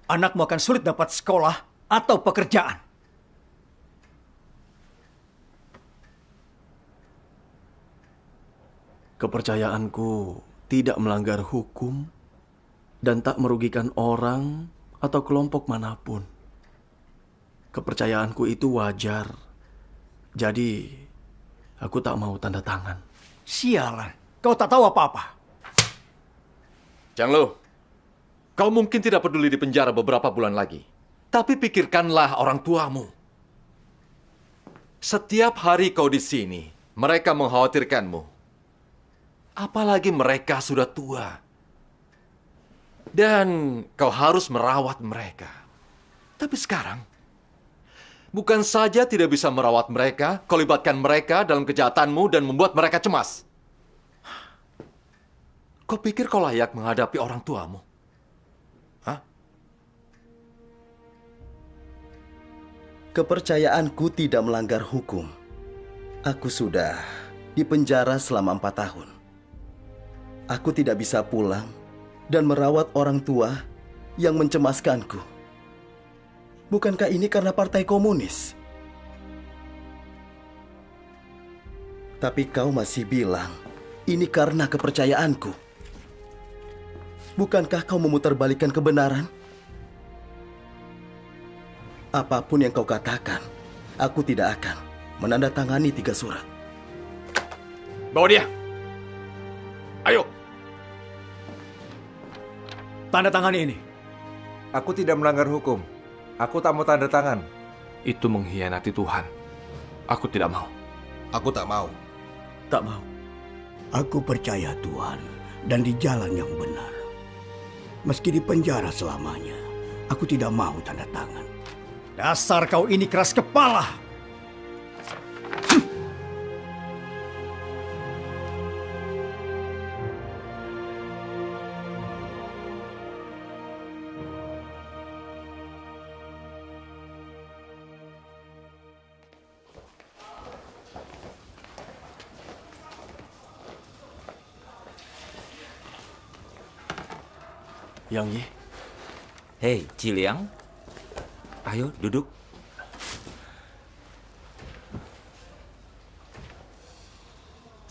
S21: Anakmu akan sulit dapat sekolah atau pekerjaan.
S2: Kepercayaanku tidak melanggar hukum dan tak merugikan orang atau kelompok manapun. Kepercayaanku itu wajar. Jadi, aku tak mau tanda tangan.
S21: Sialan, kau tak tahu apa-apa.
S11: Chang Lu, kau mungkin tidak peduli di penjara beberapa bulan lagi. Tapi pikirkanlah orang tuamu. Setiap hari kau di sini, mereka mengkhawatirkanmu. Apalagi mereka sudah tua. Dan kau harus merawat mereka. Tapi sekarang, bukan saja tidak bisa merawat mereka, kau libatkan mereka dalam kejahatanmu dan membuat mereka cemas. Kau pikir kau layak menghadapi orang tuamu? Hah?
S17: Kepercayaanku tidak melanggar hukum. Aku sudah dipenjara selama 4 tahun. Aku tidak bisa pulang dan merawat orang tua yang mencemaskanku. Bukankah ini karena Partai Komunis? Tapi kau masih bilang ini karena kepercayaanku. Bukankah kau memutarbalikkan kebenaran? Apapun yang kau katakan, aku tidak akan menandatangani 3 surat.
S11: Bawa dia. Ayo.
S21: Tanda tangani ini.
S7: Aku tidak melanggar hukum. Aku tak mau tanda tangan.
S1: Itu mengkhianati Tuhan. Aku tidak mau.
S7: Aku tak mau.
S2: Tak mau.
S6: Aku percaya Tuhan dan di jalan yang benar. Meski di penjara selamanya, aku tidak mau tanda tangan.
S21: Dasar kau ini keras kepala.
S2: Yang Yi.
S3: Hei, Ciliang. Ayo, duduk.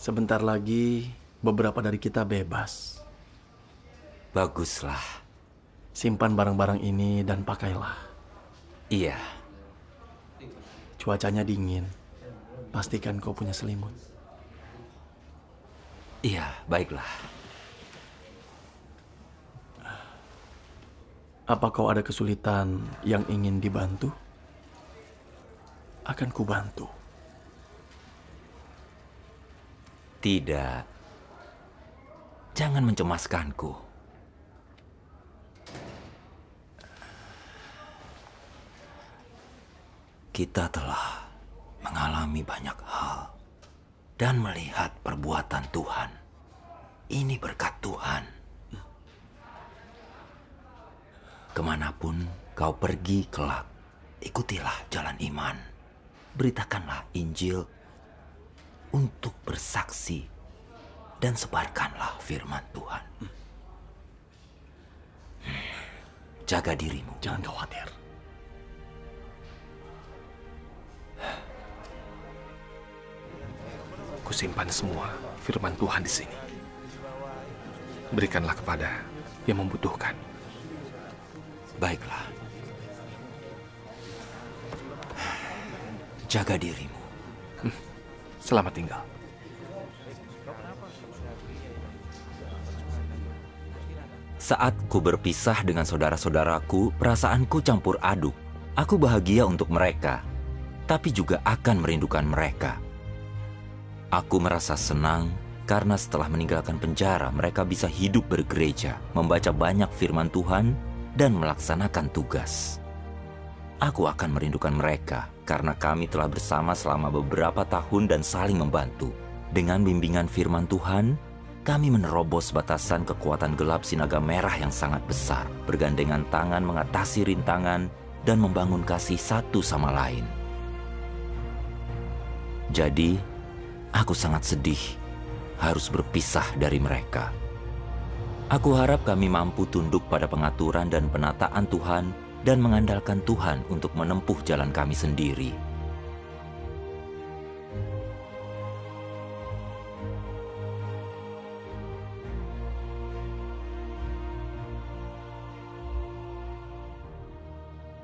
S2: Sebentar lagi, beberapa dari kita bebas.
S3: Baguslah.
S2: Simpan barang-barang ini dan pakailah.
S3: Iya.
S2: Cuacanya dingin. Pastikan kau punya selimut.
S3: Iya, baiklah.
S2: Apa kau ada kesulitan yang ingin dibantu? Akan kubantu.
S3: Tidak. Jangan mencemaskanku. Kita telah mengalami banyak hal dan melihat perbuatan Tuhan. Ini berkat Tuhan. Kemanapun kau pergi kelak, ikutilah jalan iman. Beritakanlah Injil untuk bersaksi dan sebarkanlah firman Tuhan. Jaga dirimu.
S2: Jangan khawatir.
S1: Kusimpan semua firman Tuhan di sini. Berikanlah kepada yang membutuhkan.
S3: Baiklah. Jaga dirimu.
S1: Selamat tinggal.
S3: Saat ku berpisah dengan saudara-saudaraku, perasaanku campur aduk. Aku bahagia untuk mereka, tapi juga akan merindukan mereka. Aku merasa senang karena setelah meninggalkan penjara, mereka bisa hidup bergereja, membaca banyak firman Tuhan, dan melaksanakan tugas. Aku akan merindukan mereka karena kami telah bersama selama beberapa tahun dan saling membantu. Dengan bimbingan firman Tuhan, kami menerobos batasan kekuatan gelap Sinaga Merah yang sangat besar, bergandengan tangan mengatasi rintangan dan membangun kasih satu sama lain. Jadi, aku sangat sedih harus berpisah dari mereka. Aku harap kami mampu tunduk pada pengaturan dan penataan Tuhan dan mengandalkan Tuhan untuk menempuh jalan kami sendiri.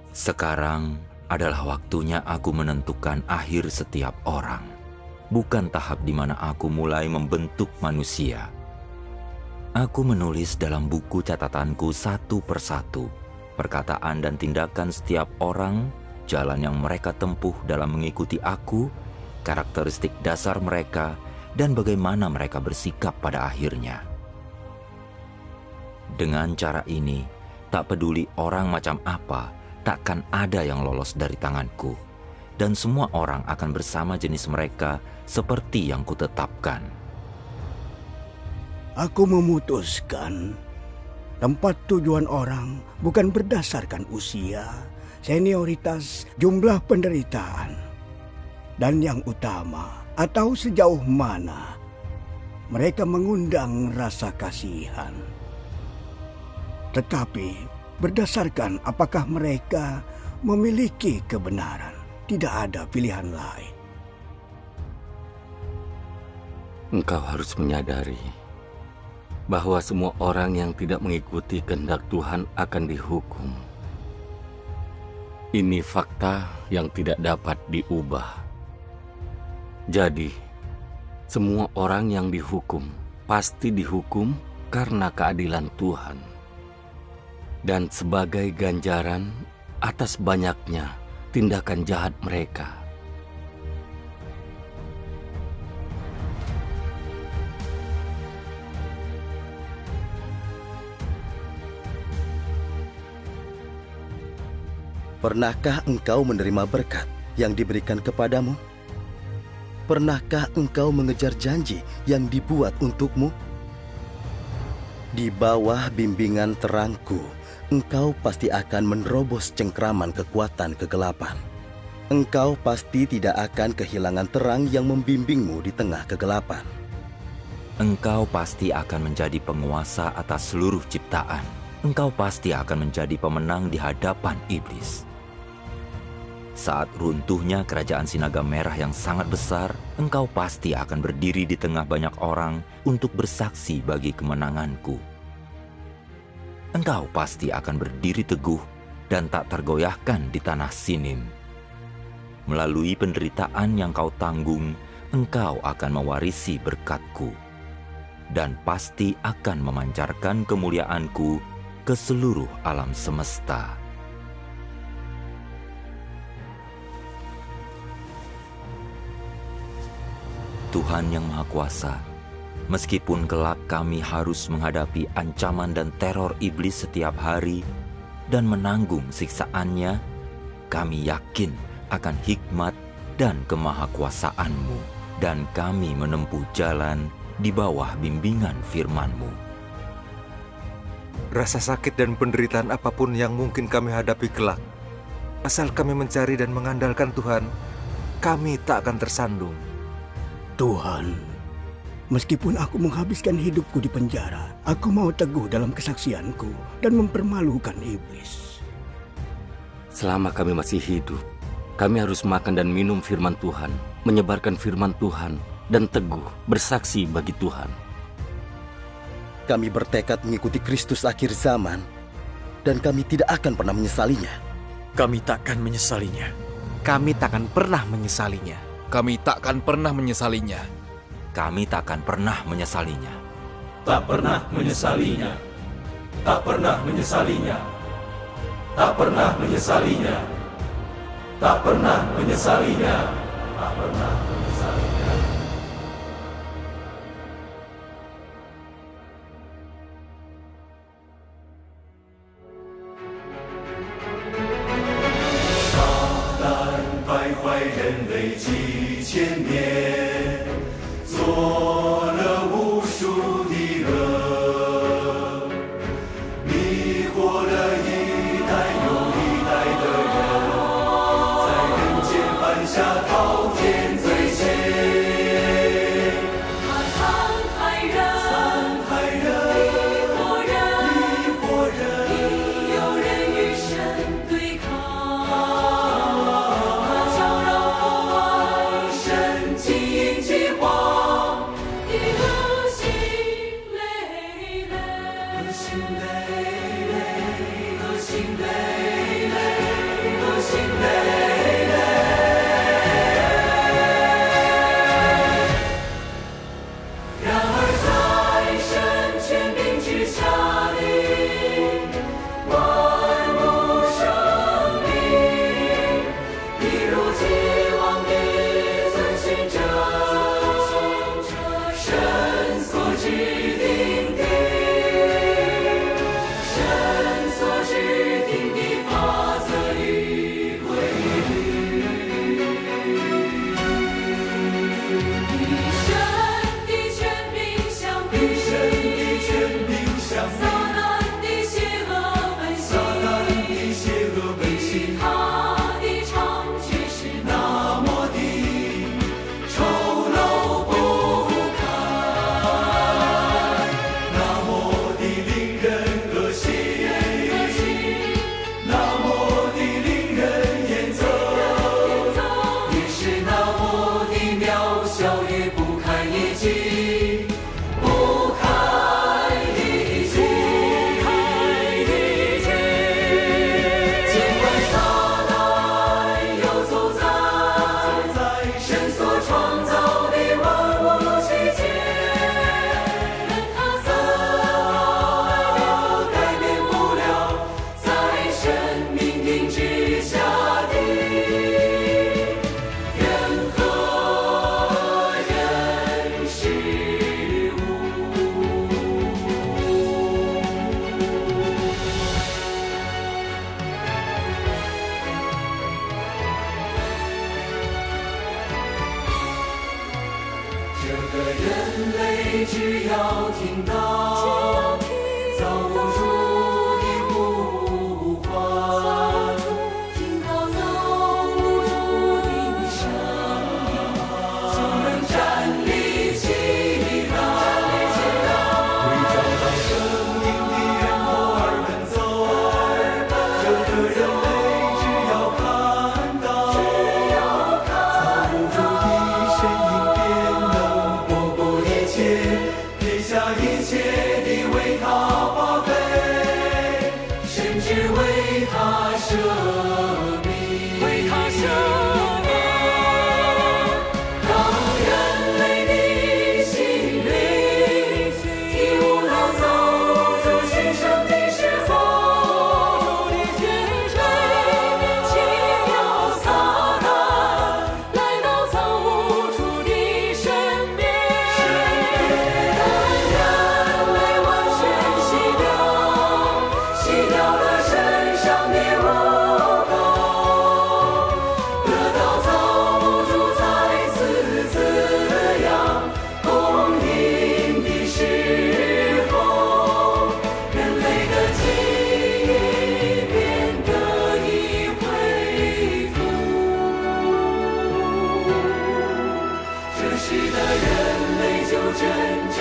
S3: Sekarang adalah waktunya aku menentukan akhir setiap orang. Bukan tahap di mana aku mulai membentuk manusia. Aku menulis dalam buku catatanku satu persatu, perkataan dan tindakan setiap orang, jalan yang mereka tempuh dalam mengikuti aku, karakteristik dasar mereka, dan bagaimana mereka bersikap pada akhirnya. Dengan cara ini, tak peduli orang macam apa, takkan ada yang lolos dari tanganku. Dan semua orang akan bersama jenis mereka seperti yang kutetapkan.
S6: Aku memutuskan tempat tujuan orang bukan berdasarkan usia, senioritas, jumlah penderitaan, dan yang utama atau sejauh mana mereka mengundang rasa kasihan. Tetapi berdasarkan apakah mereka memiliki kebenaran, tidak ada pilihan lain.
S15: Engkau harus menyadari bahwa semua orang yang tidak mengikuti kehendak Tuhan akan dihukum. Ini fakta yang tidak dapat diubah. Jadi, semua orang yang dihukum pasti dihukum karena keadilan Tuhan. Dan sebagai ganjaran atas banyaknya tindakan jahat mereka.
S17: Pernahkah engkau menerima berkat yang diberikan kepadamu? Pernahkah engkau mengejar janji yang dibuat untukmu? Di bawah bimbingan terangku, engkau pasti akan menerobos cengkraman kekuatan kegelapan. Engkau pasti tidak akan kehilangan terang yang membimbingmu di tengah kegelapan.
S3: Engkau pasti akan menjadi penguasa atas seluruh ciptaan. Engkau pasti akan menjadi pemenang di hadapan iblis. Saat runtuhnya kerajaan Sinaga Merah yang sangat besar, engkau pasti akan berdiri di tengah banyak orang untuk bersaksi bagi kemenanganku. Engkau pasti akan berdiri teguh dan tak tergoyahkan di tanah Sinim. Melalui penderitaan yang kau tanggung, engkau akan mewarisi berkat-Ku dan pasti akan memancarkan kemuliaan-Ku ke seluruh alam semesta. Tuhan yang Maha Kuasa, meskipun kelak kami harus menghadapi ancaman dan teror iblis setiap hari dan menanggung siksaannya, kami yakin akan hikmat dan kemahakuasaan-Mu, dan kami menempuh jalan di bawah bimbingan firman-Mu.
S7: Rasa sakit dan penderitaan apapun yang mungkin kami hadapi kelak, asal kami mencari dan mengandalkan Tuhan, kami tak akan tersandung.
S6: Tuhan, meskipun aku menghabiskan hidupku di penjara, aku mau teguh dalam kesaksianku dan mempermalukan iblis.
S15: Selama kami masih hidup, kami harus makan dan minum firman Tuhan, menyebarkan firman Tuhan, dan teguh bersaksi bagi Tuhan.
S17: Kami bertekad mengikuti Kristus akhir zaman, dan kami tidak akan pernah menyesalinya.
S10: Kami takkan menyesalinya.
S9: Kami takkan pernah menyesalinya.
S18: Kami takkan pernah menyesalinya.
S3: Kami takkan pernah menyesalinya.
S14: Tak pernah menyesalinya. Tak pernah menyesalinya. Tak pernah menyesalinya. Tak pernah menyesalinya. Tak pernah menyesalinya.
S20: 类只要听到造物主的呼唤，听到造物主的声音，就能站立起来，为找到生命的源头而奔走。整个人类只要看到造物主的身影，便能不顾一切，撇下一切的为他花费，甚至为他舍命，为他舍命，让人类的心灵体悟到造物主牺牲的时候，人类面前要撒旦来到造物主的身边，让人类完全洗掉了身上的污垢，得到造物主再次滋养供应的时候，人类的记忆便得以恢复。这时的人类就真正